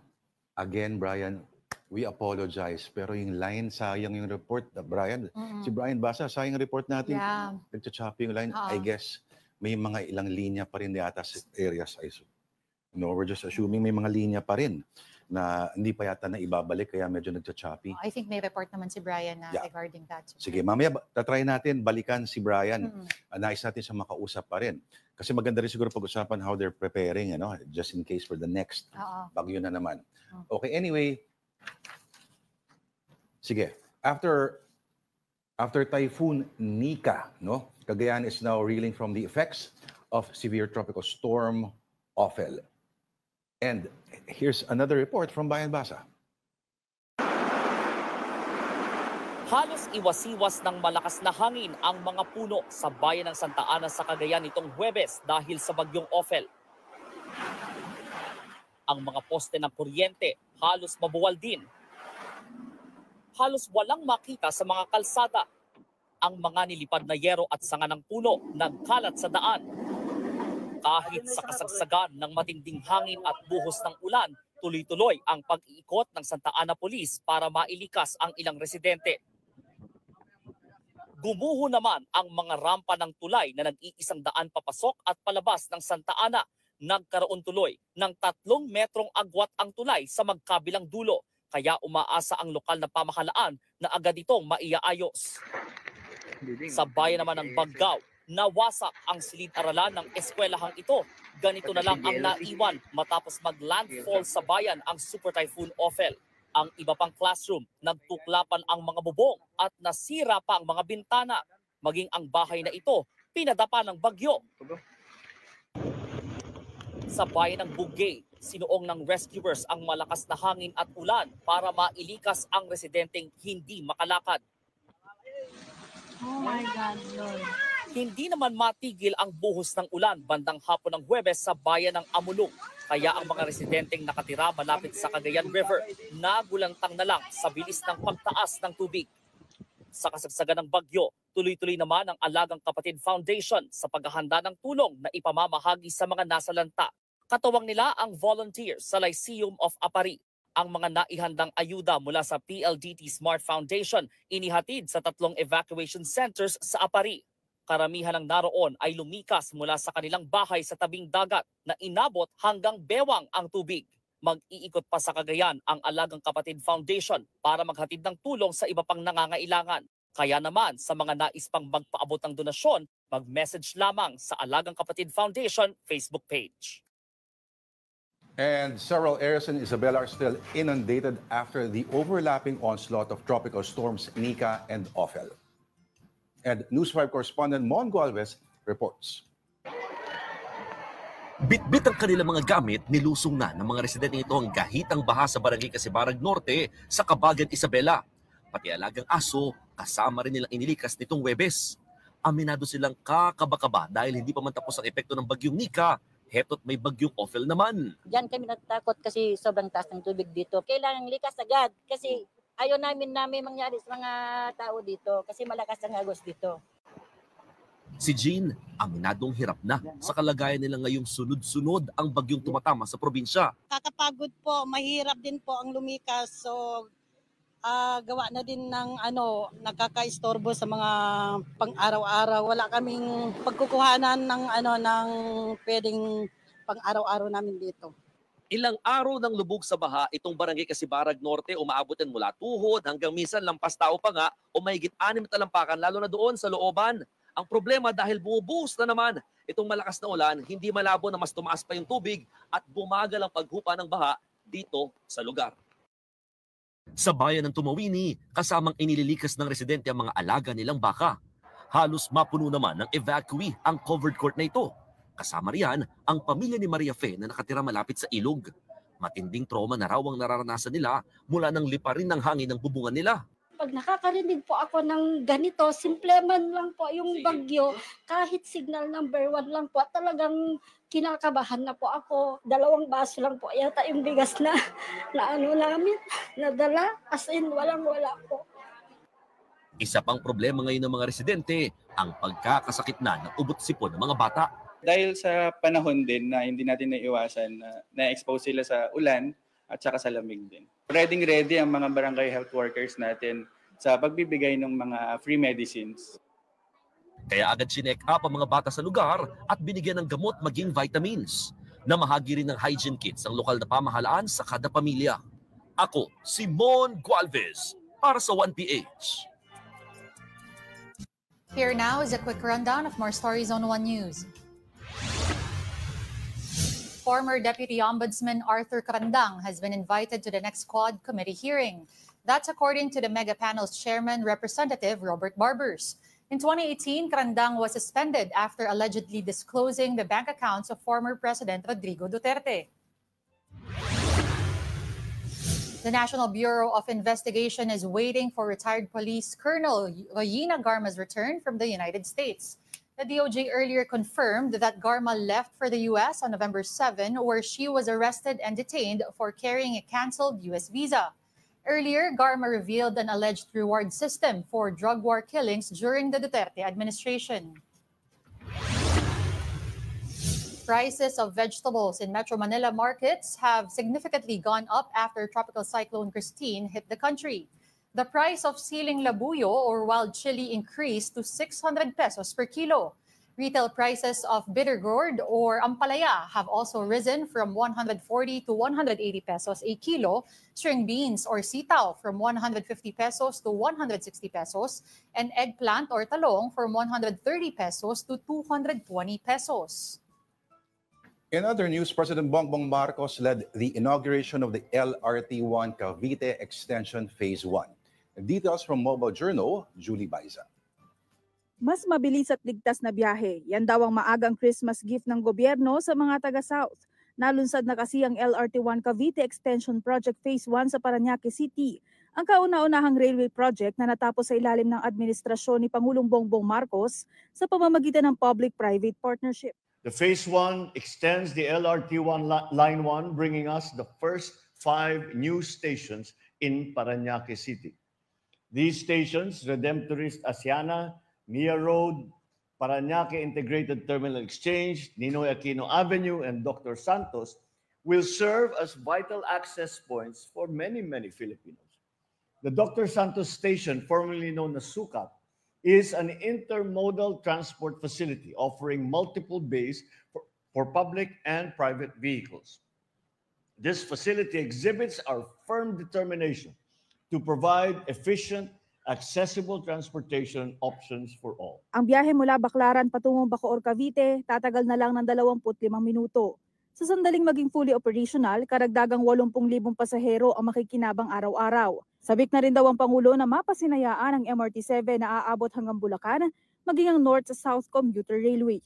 Again, Brian, we apologize. Pero yung line, sayang yung report. Brian, si Brian Basa, sayang yung report natin. Yeah. Nagcha-choppy yung line. Oo. I guess may mga ilang linya pa rin yata sa areas. No, we're just assuming may mga linya pa rin na hindi pa yata na ibabalik kaya medyo nagcha-choppy. I think may report naman si Brian na Yeah. regarding that. Sige, mamaya tatry natin balikan si Brian. Nais natin siya makausap pa rin. Kasi maganda rin siguro pag-usapan how they're preparing, just in case for the next Oo. bagyo na naman. Okay, anyway. Sige, after Typhoon Nika, Cagayan is now reeling from the effects of severe tropical storm Ophel. And here's another report from Bayan Basa. Halos iwas-iwas ng malakas na hangin ang mga puno sa bayan ng Santa Ana sa Cagayan nitong Huwebes dahil sa bagyong Ophel. Ang mga poste ng kuryente halos mabuwal din. Halos walang makita sa mga kalsada. Ang mga nilipad na yero at sanga ng puno nagkalat sa daan. Kahit sa kasagsagan ng matinding hangin at buhos ng ulan, tuloy-tuloy ang pag-iikot ng Santa Ana Police para mailikas ang ilang residente. Gumuho naman ang mga rampa ng tulay na nag-iisang daan papasok at palabas ng Santa Ana. Nagkaroon tuloy ng 3 metrong agwat ang tulay sa magkabilang dulo. Kaya umaasa ang lokal na pamahalaan na agad itong maiaayos. Sa bayan naman ng Baggao, nawasak ang silid-aralan ng eskwelahang ito. Ganito na lang ang naiwan matapos mag-landfall sa bayan ang Super Typhoon Ophel. Ang iba pang classroom, nagtuklapan ang mga bubong at nasira pa ang mga bintana. Maging ang bahay na ito, pinadapa ng bagyo. Sa bayan ng Bugay, sinuong ng rescuers ang malakas na hangin at ulan para mailikas ang residenteng hindi makalakad. Oh my God, Lord. Hindi naman matigil ang buhos ng ulan bandang hapon ng Huwebes sa bayan ng Amulong. Kaya ang mga residenteng nakatira malapit sa Cagayan River nagulantang na lang sa bilis ng pagtaas ng tubig. Sa kasagsagan ng bagyo, tuloy-tuloy naman ang Alagang Kapatid Foundation sa paghahanda ng tulong na ipamamahagi sa mga nasalanta. Katuwang nila ang volunteers sa Lyceum of Apari. Ang mga naihandang ayuda mula sa PLDT Smart Foundation inihatid sa 3 evacuation centers sa Apari. Karamihan ng naroon ay lumikas mula sa kanilang bahay sa tabing dagat na inabot hanggang bewang ang tubig. Mag-iikot pa sa Cagayan ang Alagang Kapatid Foundation para maghatid ng tulong sa iba pang nangangailangan. Kaya naman sa mga nais pang magpaabot ng donasyon, mag-message lamang sa Alagang Kapatid Foundation Facebook page. And several areas in Isabela are still inundated after the overlapping onslaught of tropical storms Nika and Ophel. And News 5 correspondent Mon Gualvez reports. Bitbit ang kanilang mga gamit, nilusong na ng mga residente ito ang gahitang baha sa Barangay Casibarag Norte sa Cabagan, Isabela. Pati alagang aso, kasama rin nilang inilikas nitong Huwebes. Aminado silang kakaba-kaba dahil hindi pa man tapos ang epekto ng bagyong Nika. Heto't may bagyong Ophel naman. Diyan kami natatakot kasi sobrang taas ng tubig dito. Kailangan likas agad kasi ayaw namin mangyari sa mga tao dito kasi malakas ang agos dito. Si Jean, aminadong hirap na sa kalagayan nila ngayong sunod-sunod ang bagyong tumatama sa probinsya. Kakapagod po, mahirap din po ang lumikas. So gawa na din ng nakakaistorbo sa mga pang-araw-araw. Wala kaming pagkukuhanan ng pwedeng pang-araw-araw namin dito. Ilang araw ng lubog sa baha itong Barangay Casibarag Norte, umaabot yan mula tuhod hanggang minsan lampas tao pa nga o mahigit 6 na talampakan lalo na doon sa looban. Ang problema dahil bumubuhos na naman itong malakas na ulan, hindi malabo na mas tumaas pa yung tubig at bumagal ang paghupa ng baha dito sa lugar. Sa bayan ng Tumawini, kasamang inililikas ng residente ang mga alaga nilang baka. Halos mapuno naman ng evacuee ang covered court na ito. Kasama riyan ang pamilya ni Maria Fe na nakatira malapit sa ilog. Matinding trauma na raw ang nararanasan nila mula nang liparin ng hangin ng bubungan nila. pag nakakarinig po ako ng ganito, simple man lang po yung bagyo, kahit signal number 1 lang po, talagang kinakabahan na po ako. 2 baso lang po yata yung bigas na ano namin, nadala, as in walang-wala po. Isa pang problema ngayon ng mga residente, ang pagkakasakit na ng ubot-sipon ng mga bata. Dahil sa panahon din na hindi natin naiwasan na na-expose sila sa ulan at saka sa lamig din. Ready ang mga barangay health workers natin sa pagbibigay ng mga free medicines. Kaya agad sinek up ang mga bata sa lugar at binigyan ng gamot maging vitamins. Namahagi rin ng hygiene kits ang lokal na pamahalaan sa kada pamilya. Ako, si Mon Gualvez, para sa 1PH. Here now is a quick rundown of more stories on One News. Former Deputy Ombudsman Arthur Crandang has been invited to the next Quad Committee hearing. That's according to the Mega Panel's chairman, Representative Robert Barbers. In 2018, Crandang was suspended after allegedly disclosing the bank accounts of former President Rodrigo Duterte. The National Bureau of Investigation is waiting for retired police Colonel Regina Garma's return from the United States. The DOJ earlier confirmed that Garma left for the U.S. on November 7, where she was arrested and detained for carrying a canceled U.S. visa. Earlier, Garma revealed an alleged reward system for drug war killings during the Duterte administration. Prices of vegetables in Metro Manila markets have significantly gone up after Tropical Cyclone Christine hit the country. The price of siling labuyo or wild chili increased to 600 pesos per kilo. Retail prices of bitter gourd or ampalaya have also risen from 140 to 180 pesos a kilo, string beans or sitaw from 150 pesos to 160 pesos, and eggplant or talong from 130 pesos to 220 pesos. In other news, President Bongbong Marcos led the inauguration of the LRT-1 Cavite Extension Phase 1. Details from Mobile Journal, Julie Baiza. Mas mabilis at ligtas na biyahe. Yan daw ang maagang Christmas gift ng gobyerno sa mga taga-South. Nalunsad na kasi ang LRT-1 Cavite Extension Project Phase 1 sa Parañaque City. Ang kauna-unahang railway project na natapos sa ilalim ng administrasyon ni Pangulong Bongbong Marcos sa pamamagitan ng public-private partnership. The Phase 1 extends the LRT-1 Line 1, bringing us the first 5 new stations in Parañaque City. These stations, Redemptorist Asiana, Mia Road, Parañaque Integrated Terminal Exchange, Ninoy Aquino Avenue, and Dr. Santos, will serve as vital access points for many Filipinos. The Dr. Santos Station, formerly known as SUCAP, is an intermodal transport facility offering multiple bays for public and private vehicles. This facility exhibits our firm determination to provide efficient, accessible transportation options for all. Ang biyahe mula Baclaran patungong Bacoor, Cavite, tatagal na lang ng 25 minuto. Sa sandaling maging fully operational, karagdagang 80,000 pasahero ang makikinabang araw-araw. Sabik na rin daw ang Pangulo na mapasinayaan ang MRT-7 na aabot hanggang Bulacan, maging ang North sa South Commuter Railway.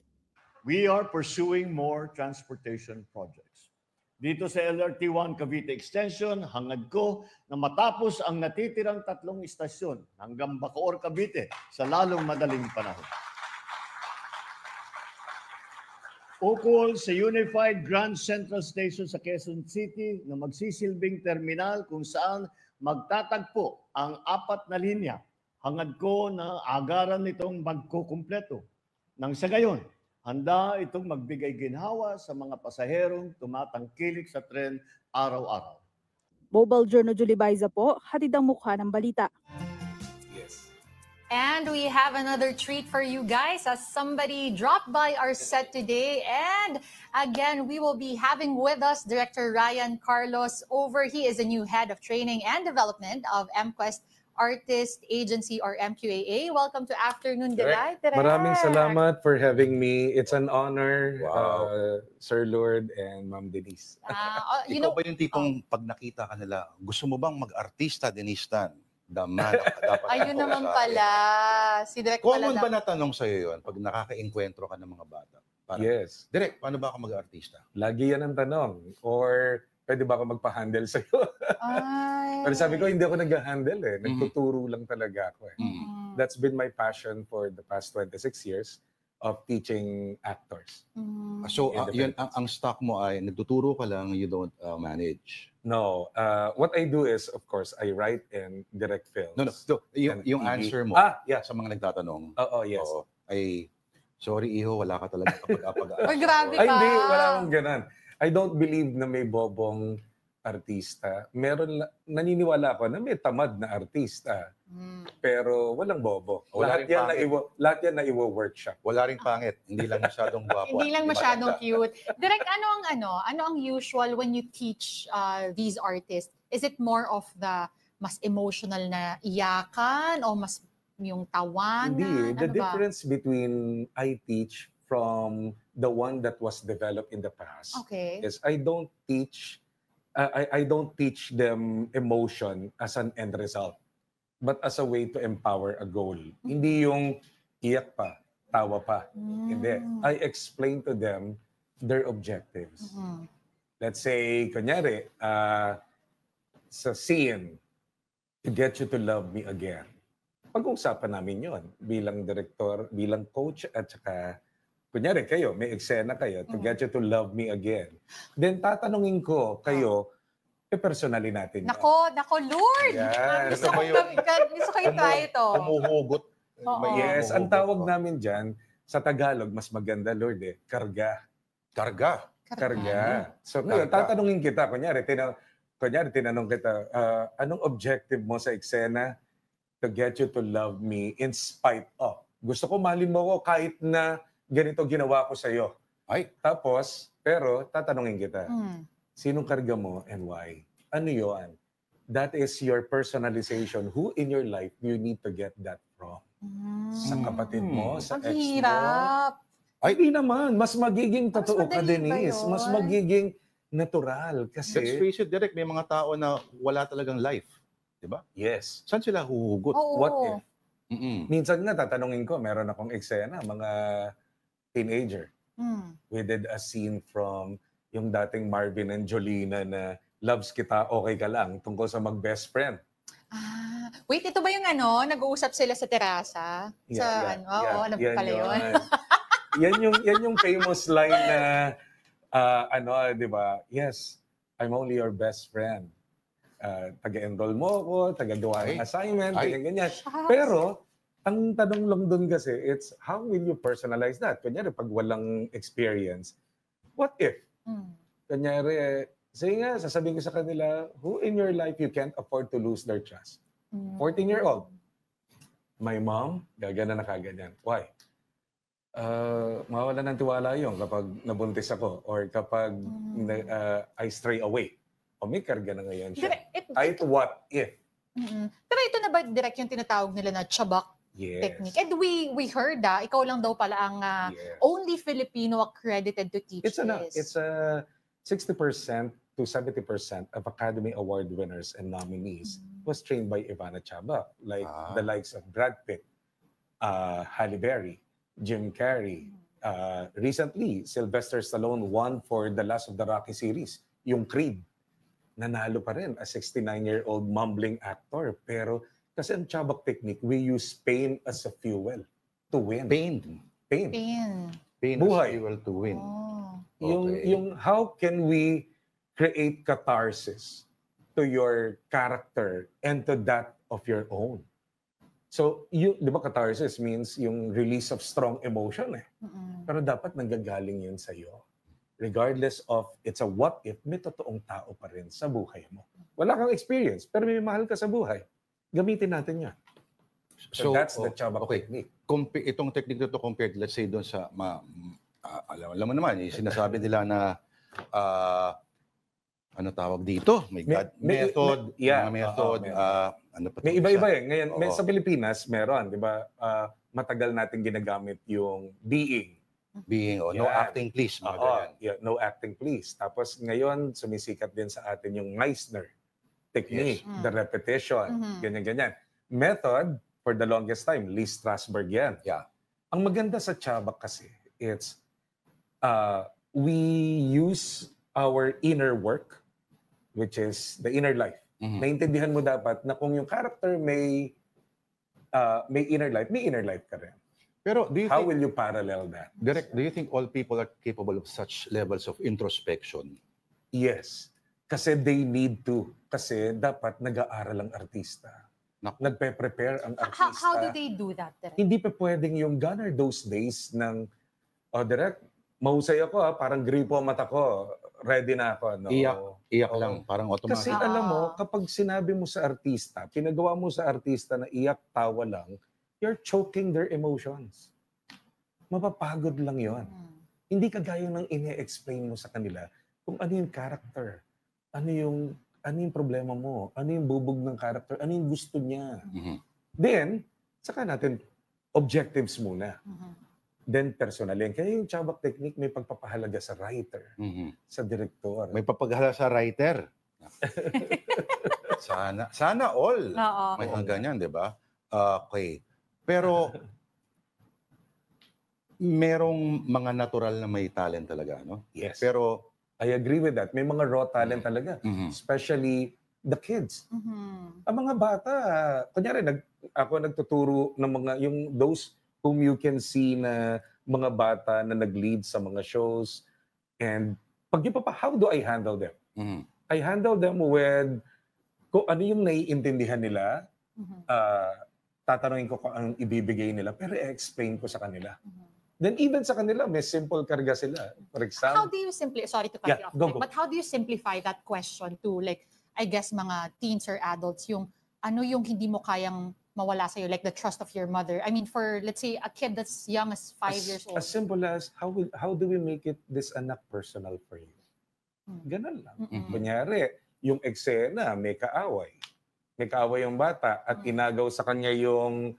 We are pursuing more transportation projects. Dito sa LRT-1 Cavite Extension, hangad ko na matapos ang natitirang 3 istasyon hanggang Bacoor, Cavite sa lalong madaling panahon. Ukol sa Unified Grand Central Station sa Quezon City na magsisilbing terminal kung saan magtatagpo ang 4 na linya. Hangad ko na agaran nitong magkukumpleto. Nang sa gayon, handa itong magbigay ginhawa sa mga pasaherong tumatangkilik sa tren araw-araw. Mobile Journal Julie Baiza po, hatid ang mukha ng balita. And we have another treat for you guys as somebody dropped by our set today. And again, we will be having with us Director Ryan Carlos He is the new head of training and development of MQuest Artist Agency or MQAA. Welcome to Afternoon Delight. Maraming salamat for having me. It's an honor, Sir Lord and Ma'am Denise. Ikaw ba yung tipong pag nakita ka nila, gusto mo bang mag-artista, Denise Tan? Dapat ayun naman pala. Si Direk pala. Common ba natanong sa'yo yun pag nakaka-enkwentro ka ng mga bata? Parang, Yes. Direk, paano ba ako mag-artista? Lagi yan ang tanong. Or pwede ba ako magpa-handle sa'yo? Pero sabi ko, hindi ako nag-handle eh. Nagtuturo lang talaga ako eh. That's been my passion for the past 26 years of teaching actors. So, yun, ang stock mo ay nagtuturo ka lang, you don't manage. No. What I do is, of course, I write and direct films. No. Yung TV. answer mo Yeah. sa mga nagtatanong. Yes. Ay, sorry, iho, wala ka talaga kapag-apag. Ay, grabe ka. Ay, hindi. Wala akong ganun. I don't believe na may bobong artista. Naniniwala ako na may tamad na artista. Pero walang bobo. Lahat yan na iwo-workshop. Wala ring pangit. Hindi lang masyadong gwapo. Hindi lang masyadong cute. Direk, ano ang usual when you teach these artists? Is it more of the mas emotional na iyakan o mas yung tawanan? Hindi. The Ano ba? difference between I teach from the one that was developed in the past is I don't teach them emotion as an end result, but as a way to empower a goal. Hindi yung iyak pa, tawa pa. Hindi. I explain to them their objectives. Let's say, kunyari, sa scene, to get you to love me again. Pag-uusapan namin yon bilang director, bilang coach, at saka, kunyari kayo, may eksena kayo, to get you to love me again. Then tatanungin ko kayo, personally natin. Nako, Lord! Yan. Gusto ko i-try ito. Umuhugot. Yes, ang tawag namin dyan, sa Tagalog, mas maganda, Lord, karga. Karga? Karga. So, ngayon, tatanungin kita, kunyari, tinanong kita, anong objective mo sa eksena to get you to love me in spite of? Gusto ko mahalin mo ko kahit na ganito ginawa ko sa'yo. Ay, tapos, pero tatanungin kita, sinong karga mo and why? Ano yun? That is your personalization. Who in your life do you need to get that from? Sa kapatid mo, sa ex mo? Hirap. Ay, di naman. Mas magiging totoo ka, Denise. Mas magiging natural. Kasi, let's face it, Direk, may mga tao na wala talagang life. Diba? Yes. Saan sila huhugot? What if? Minsan nga, tatanungin ko, meron akong eksena, mga teenager. We did a scene from yung dating Marvin and Jolina na loves kita, okay ka lang, tungkol sa mag-best friend. Wait, ito ba yung nag-uusap sila sa terasa? Ano pala yun? yan yung famous line na, di ba? Yes, I'm only your best friend. Taga-enroll mo ako, taga-gawa ng assignment, ganyan. Pero, ang tanong lang dun kasi, it's how will you personalize that? Kunyari, pag walang experience, what if? Kunyari, sige nga, sasabihin ko sa kanila, who in your life you can't afford to lose their trust? 14-year-old. My mom, gagana na kaganyan. Why? Mawala ng tiwala yun kapag nabuntis ako or kapag I stray away. O may karga na ngayon siya. Kahit what if? Pero ito na ba direct yung tinatawag nila na chabak technique? And we heard ikaw lang daw pala ang only Filipino accredited to teach It's this. It's 60% to 70% of Academy Award winners and nominees was trained by Ivana Chabak, like the likes of Brad Pitt, Halle Berry, Jim Carrey. Recently, Sylvester Stallone won for the last of the Rocky series, yung Creed. Nanalo pa rin, a 69-year-old mumbling actor. Pero kasi ang Chabak technique, we use pain as a fuel to win. Pain. Pain Buhay. as fuel to win. Yung how can we create catharsis to your character and to that of your own? So, di ba catharsis means yung release of strong emotion eh. Pero dapat nanggagaling yun sa'yo. Regardless of it's a what if, may totoong tao pa rin sa buhay mo. Wala kang experience, pero may mahal ka sa buhay. Gamitin natin yan. So that's the Chabak technique. Itong technique na ito compared, let's say, doon sa, alam mo naman, sinasabi nila na, ano tawag dito? May method. May iba-iba eh. Ngayon, sa Pilipinas, meron, di ba? Matagal natin ginagamit yung being. No acting please. No acting please. Tapos ngayon, sumisikat din sa atin yung Meissner technique, the repetition, ganyan-ganyan. Method, for the longest time, Lee Strasberg yan. Ang maganda sa Chabak kasi, it's we use our inner work which is the inner life. Naintindihan mo dapat na kung yung character may inner life ka rin. Pero do you How think, will you parallel that? Direk, do you think all people are capable of such levels of introspection? Yes. Kasi they need to. Kasi dapat nag-aaral ang artista. Nagpe-prepare ang artista. How do they do that, Direk? Hindi pa pwedeng yung gone are those days ng, Direk, mahusay ako parang gripo ang mata ko, ready na ako. No? Iyak lang, parang automatic. Kasi alam mo, kapag sinabi mo sa artista, pinagawa mo sa artista na iyak, tawa lang, you're choking their emotions. Mapapagod lang yon. Hindi kagaya ng ine-explain mo sa kanila kung ano yung character, ano yung problema mo, ano yung bubog ng character, ano yung gusto niya. Then, saka natin objectives muna. Then personalin. Kaya yung Chabak technique may pagpapahalaga sa writer, sa director. May papaghala sa writer. Sana all. May mga ganyan, di ba? Okay. Pero merong mga natural na may talent talaga, no? Yes. Pero I agree with that. May mga raw talent talaga. Especially the kids. Ang mga bata, kunyari, ako nagtuturo ng mga, yung those whom you can see na mga bata na nag-lead sa mga shows. And how do I handle them? I handle them with kung ano yung naiintindihan nila, tatanungin ko kung anong ibibigay nila, pero i-explain ko sa kanila. Then even sa kanila, may simple karga sila. For example, How do you sorry to cut you off, but how do you simplify that question to, like, I guess mga teens or adults, yung ano yung hindi mo kayang mawala sa'yo, like the trust of your mother? I mean, for, let's say, a kid that's young as 5 years old. As simple as, how do we make it this anak personal for you? Ganun lang. Kunyari, yung eksena, may kaaway. May kaaway yung bata at inagaw sa kanya yung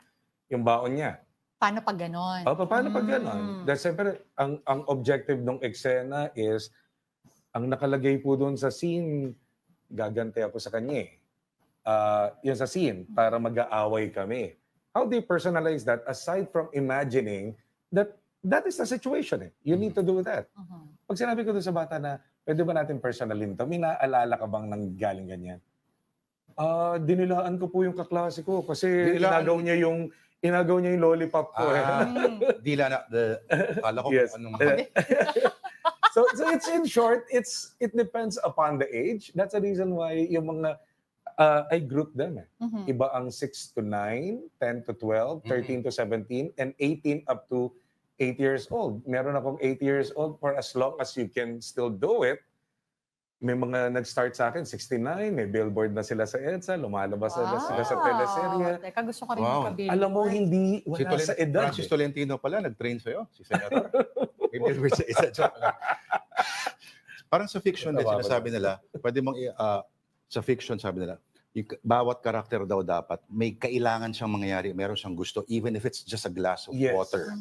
baon niya. Paano pag ganon? Paano pag ganon? Dahil siyempre, ang objective ng eksena is, ang nakalagay po doon sa scene, gagante ako sa kanya yun sa scene, para mag-aaway kami. How do you personalize that aside from imagining that is the situation? You need to do that. Pag sinabi ko doon sa bata na, pwede ba natin personalin to? May naalala ka bang nanggaling ganyan? Dinilaan ko po yung kaklase ko kasi inagaw niya yung lollipop ko. Dila na. Kala ko yes. anong... so it's in short, it depends upon the age. That's the reason why yung mga, I group them. Iba ang 6 to 9, 10 to 12, 13 to 17, and 18 up to 8 years old. Meron akong 8 years old for as long as you can still do it. May mga nag-start sa akin, 69, may billboard na sila sa EDSA, lumalabas na sila sa teleserye. Teka, gusto ko rin magka-billboard. Alam mo, hindi wala sa edad. Francis Tolentino pala, nag-train sa'yo, si Senator. May billboard sa EDSA. Parang sa fiction din, sinasabi nila, pwede mong, sa fiction, sabi nila, bawat karakter daw dapat, may kailangan siyang mangyayari, meron siyang gusto, even if it's just a glass of water.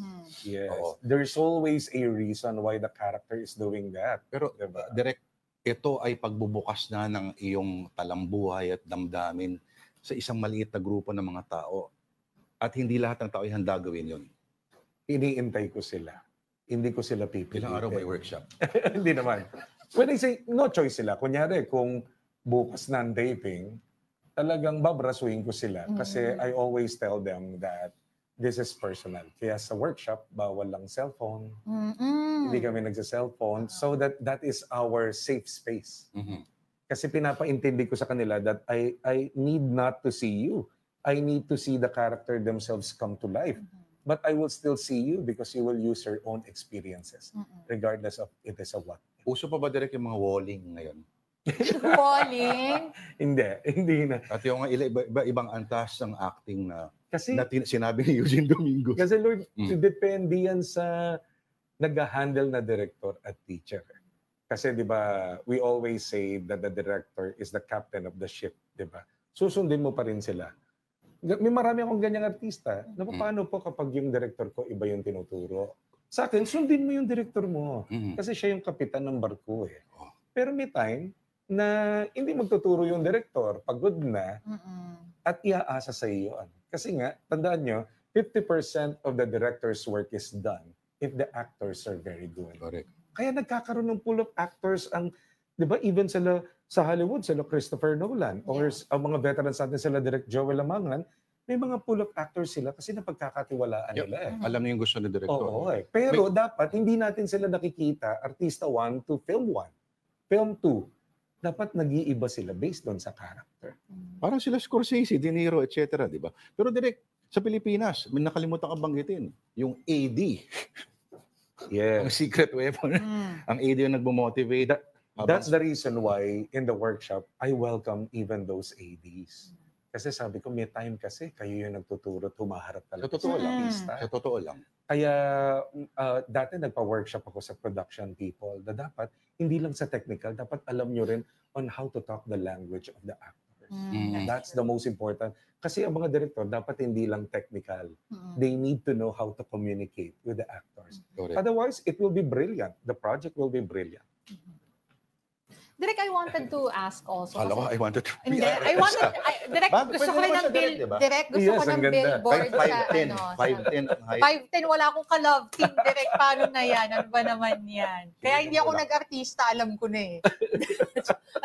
Yes. There's always a reason why the character is doing that. Pero, diba? Direk, ito ay pagbubukas na ng iyong talambuhay at damdamin sa isang maliit na grupo ng mga tao. At hindi lahat ng tao ay handa gawin yun. Iniintay ko sila. Hindi ko sila pipilitin. Ilang araw may workshop? Hindi naman. When I say, no choice sila. Kunyari, kung bukas na ang taping, talagang babrasuin ko sila. Kasi I always tell them that this is personal. Kaya sa workshop, bawal lang cellphone. Hindi kami nagsa-cellphone. So that is our safe space. Kasi pinapaintindi ko sa kanila that I need not to see you. I need to see the character themselves come to life. But I will still see you because you will use your own experiences, regardless of it is a what. Uso pa ba direct yung mga walling ngayon? Walling? Hindi na. At yung ibang antas ng acting na kasi sinabi ni Eugene Domingo. Kasi Lord, depende yan sa nag-handle na director at teacher. Kasi di ba, we always say that the director is the captain of the ship, di ba? Susundin mo pa rin sila. May marami akong ganyang artista. Na paano po kapag yung director ko iba yung tinuturo? Sa akin, sundin mo yung director mo. Kasi siya yung kapitan ng barko eh. Pero may time na hindi magtuturo yung director, pagod na, at iaasa sa iyo. Kasi nga, tandaan nyo, 50% of the director's work is done if the actors are very good. Correct. Kaya nagkakaroon ng pool of actors ang 'Di ba? Even sa Hollywood, sila Christopher Nolan or ang mga veterans natin sila Direk Joel Lamangan, may mga pull of actors sila kasi napagkakatiwalaan nila eh. Alam niyo yung gusto ni Director. Oo eh. Pero dapat hindi natin sila nakikita artista 1 to film 1. Film 2. Dapat nag-iiba sila based doon sa character. Parang sila Scorsese, De Niro, etc. Di ba? Pero Direk, sa Pilipinas, may nakalimutan ka banggitin. Yung AD. Yes. Ang secret weapon. Ang AD yung nagmo-motivate. That's the reason why in the workshop, I welcome even those ADs. Kasi sabi ko, may time kasi kayo yung nagtuturo, humaharap talaga. Sa totoo lang. Sa totoo lang. Kaya dati nagpa-workshop ako sa production people na dapat, hindi lang sa technical, dapat alam nyo rin on how to talk the language of the actors. That's the most important. Kasi ang mga director, dapat hindi lang technical. They need to know how to communicate with the actors. Correct. Otherwise, it will be brilliant. The project will be brilliant. Direk, I wanted to ask also. Alam ko, I wanted to... Hindi, Direk, gusto ko rin ng bill, Direk, gusto ko ng billboard sa, 5'10", wala akong ka-love team, Direk, paano na yan? Ano ba naman yan? Kaya hindi ako nag-artista, alam ko na eh.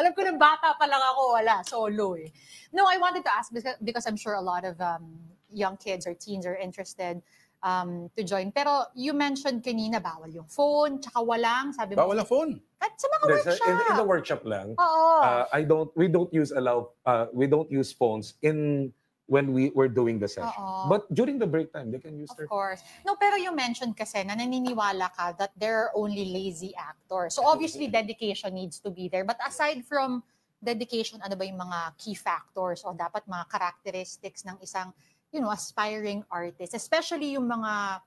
Alam ko na bata pa lang ako, wala, solo eh. No, I wanted to ask because I'm sure a lot of young kids or teens are interested to join. Pero you mentioned kanina, bawal yung phone, tsaka walang, sabi mo. Bawal ang phone? At sa mga workshop. In the workshop lang. Oo. We don't use phones when we're doing the session. But during the break time, they can use their phone. Of course. No, pero you mentioned kasi na naniniwala ka that there are only lazy actors. So obviously dedication needs to be there. But aside from dedication, ano ba yung mga key factors o dapat mga characteristics ng isang aspiring artist, especially yung mga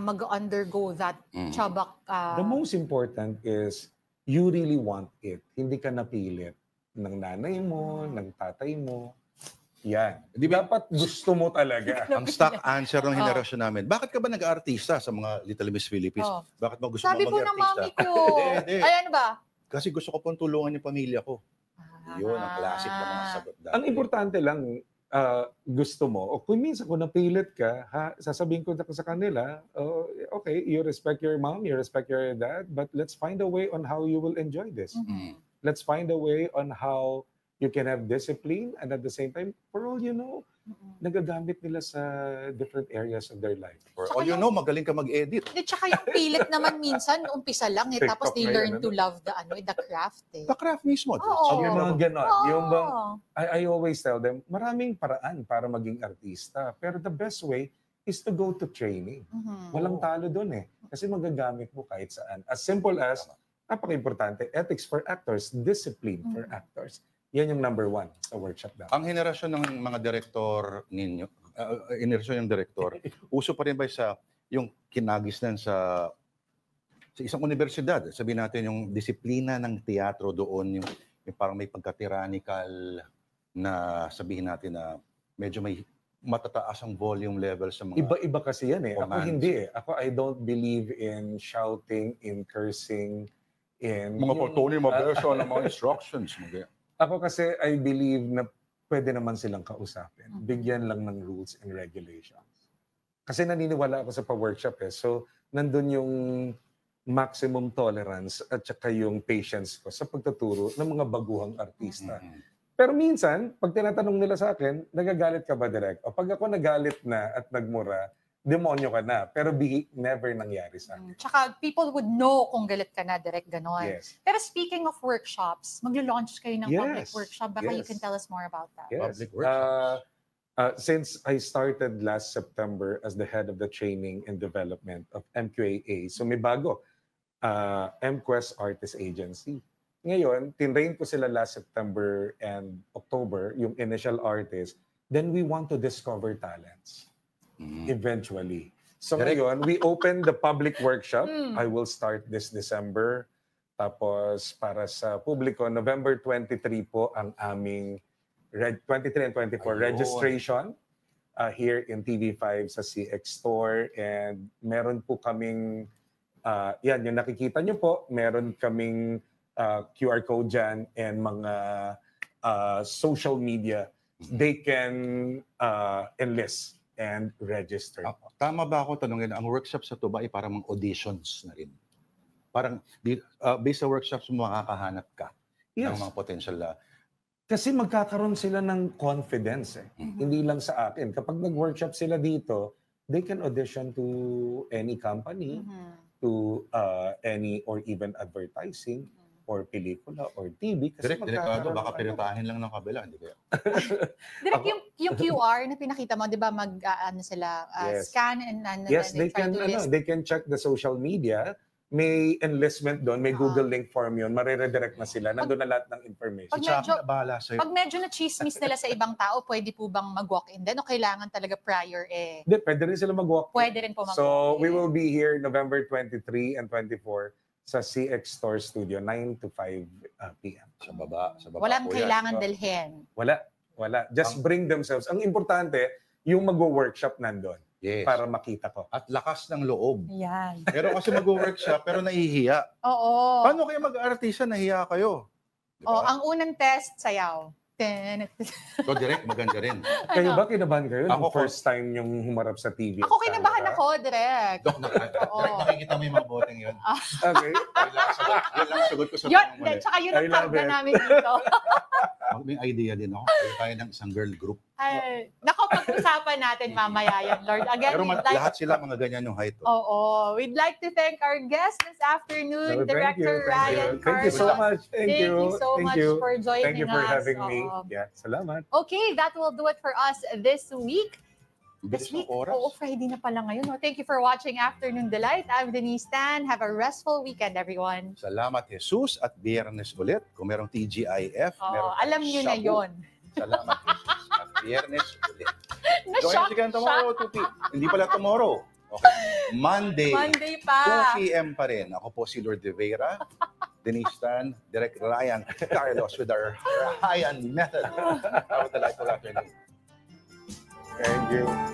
mag-undergo that chabak. The most important is you really want it. Hindi ka napilit ng nanay mo, ng tatay mo. Yan. Dapat gusto mo talaga. Ang stock answer ng henerasyon namin, bakit ka ba nag-artista sa mga Little Miss Philippines? Bakit mo gusto mo Sabi po ng mami ko. Ay, ano ba? Kasi gusto ko pong tulungan yung pamilya ko. Yun, ang classic na mga sagot dati. Ang importante lang, gusto mo, o kung minsan kung napilit ka, sasabihin ko sa kanila, okay, you respect your mom, you respect your dad, but let's find a way on how you will enjoy this. Let's find a way on how you can have discipline and at the same time, for all you know, nagagamit nila sa different areas of their life. For all you know, magaling ka mag-edit. Tsaka yung pilit naman minsan, umpisa lang eh, tapos they learn to love the craft eh. The craft mismo. Yung mga ganon. Yung I always tell them, maraming paraan para maging artista. Pero the best way is to go to training. Walang talo doon eh. Kasi magagamit mo kahit saan. As simple as, napaka-importante, ethics for actors, discipline for actors. Yan yung number 1 sa workshop dapat. Ang henerasyon ng mga direktor ninyo, henerasyon ng direktor, uso pa rin ba sa yung kinagisnan sa isang universidad? Sabihin natin yung disiplina ng teatro doon, yung parang may pagka-tyrannical na sabihin natin na medyo may matataas ang volume level sa mga... Iba-iba kasi yan eh. Ako hindi eh. Ako, I don't believe in shouting, in cursing, in... Mga pagtoni, mabesa ng mga instructions. Ako kasi, I believe na pwede naman silang kausapin. Bigyan lang ng rules and regulations. Kasi naniniwala ako sa pa-workshop eh. So, nandun yung maximum tolerance at saka yung patience ko sa pagtuturo ng mga baguhang artista. Pero minsan, pag tinatanong nila sa akin, nagagalit ka ba direct? O pag ako nagalit na at nagmura, demonyo ka na. Pero never nangyari sa akin. Tsaka people would know kung galit ka na, direct ganon. Yes. Pero speaking of workshops, maglo-launch kayo ng public workshop. Baka you can tell us more about that. Yes. Public workshops. Since I started last September as the head of the training and development of MQAA, so may bago, MQuest Artist Agency. Ngayon, tinrain ko sila last September and October, yung initial artist. Then we want to discover talents. Eventually. So ngayon, we opened the public workshop. I will start this December. Tapos para sa publiko, November 23 po ang aming 23 and 24 registration here in TV5 sa CX Store. And meron po kaming, yan, yung nakikita nyo po, meron kaming QR code dyan and mga social media. They can enlist and register. Tama ba ako tanungin, ang workshop sa to ba ay parang mga auditions na rin? Parang based sa workshops mo makakahanap ka ng Yes. mga potential Kasi magkakaroon sila ng confidence eh. Hindi lang sa akin. Kapag nag-workshop sila dito, they can audition to any company, to any or even advertising or pelikula or TV. Kasi Delikado, baka pinatahin lang ng kabila. Hindi kaya. Direct yung QR na pinakita mo, di ba sila, Yes. scan and Yes, they try to list. they can check the social media. May enlistment doon, may Google link form yun, mareredirect na sila. Nandun na lahat ng information. Pag medyo na-chismis nila sa ibang tao, pwede po bang mag-walk-in din o kailangan talaga prior Hindi, pwede rin sila mag-walk. Pwede rin po mag-walk-in. So, we will be here November 23 and 24 sa CX Store Studio, 9 to 5 p.m. Sa baba Walang po yan. kailangan dalhin. Wala. Just bring themselves. Ang importante, yung mag-workshop nandun. Yes. Para makita ko. At lakas ng loob. Yan. Pero kasi mag-workshop, pero nahihiya. Oo. Paano kayo mag-artista, nahiya kayo? Oh, ang unang test, sayaw. So, direct, maganda rin. Kayo ba kinabahan kayo Ako, nung first time yung humarap sa TV? Ako kinabahan ako, direct. Dok, nakikita mo yung mga boteng yun. Okay. Yun lang sagot ko sa Yun, tanong mo. tsaka yun ang I love karga it. namin dito. May idea din ako. Kaya tayo ng isang girl group. Ay, nako, pag-usapan natin mamaya yan, Lord. Again, Pero we'd like... lahat sila mga ganyan yung height. Oo. We'd like to thank our guest this afternoon, Director Ryan Thank you so Carlos. much. Thank you so much for joining us. Thank you for having me. Oo. Yeah, salamat. Okay, that will do it for us this week. Bilis ng This week, oras. oo, Friday na pala ngayon. Oh, thank you for watching Afternoon Delight. I'm Denise Tan. Have a restful weekend, everyone. Salamat, Jesus. At Biyernes ulit. Kung merong TGIF, meron Alam niyo na shabu. yon. Salamat, Jesus. At Biyernes ulit. Join Na-shock us again tomorrow, 2 p.m. Hindi pala tomorrow. Okay. Monday. Monday pa. 2 p.m. pa rin. Ako po si Lord De Vera, Denise Tan, Direct Ryan Carlos with our Ryan method. Have a delightful afternoon. Thank you.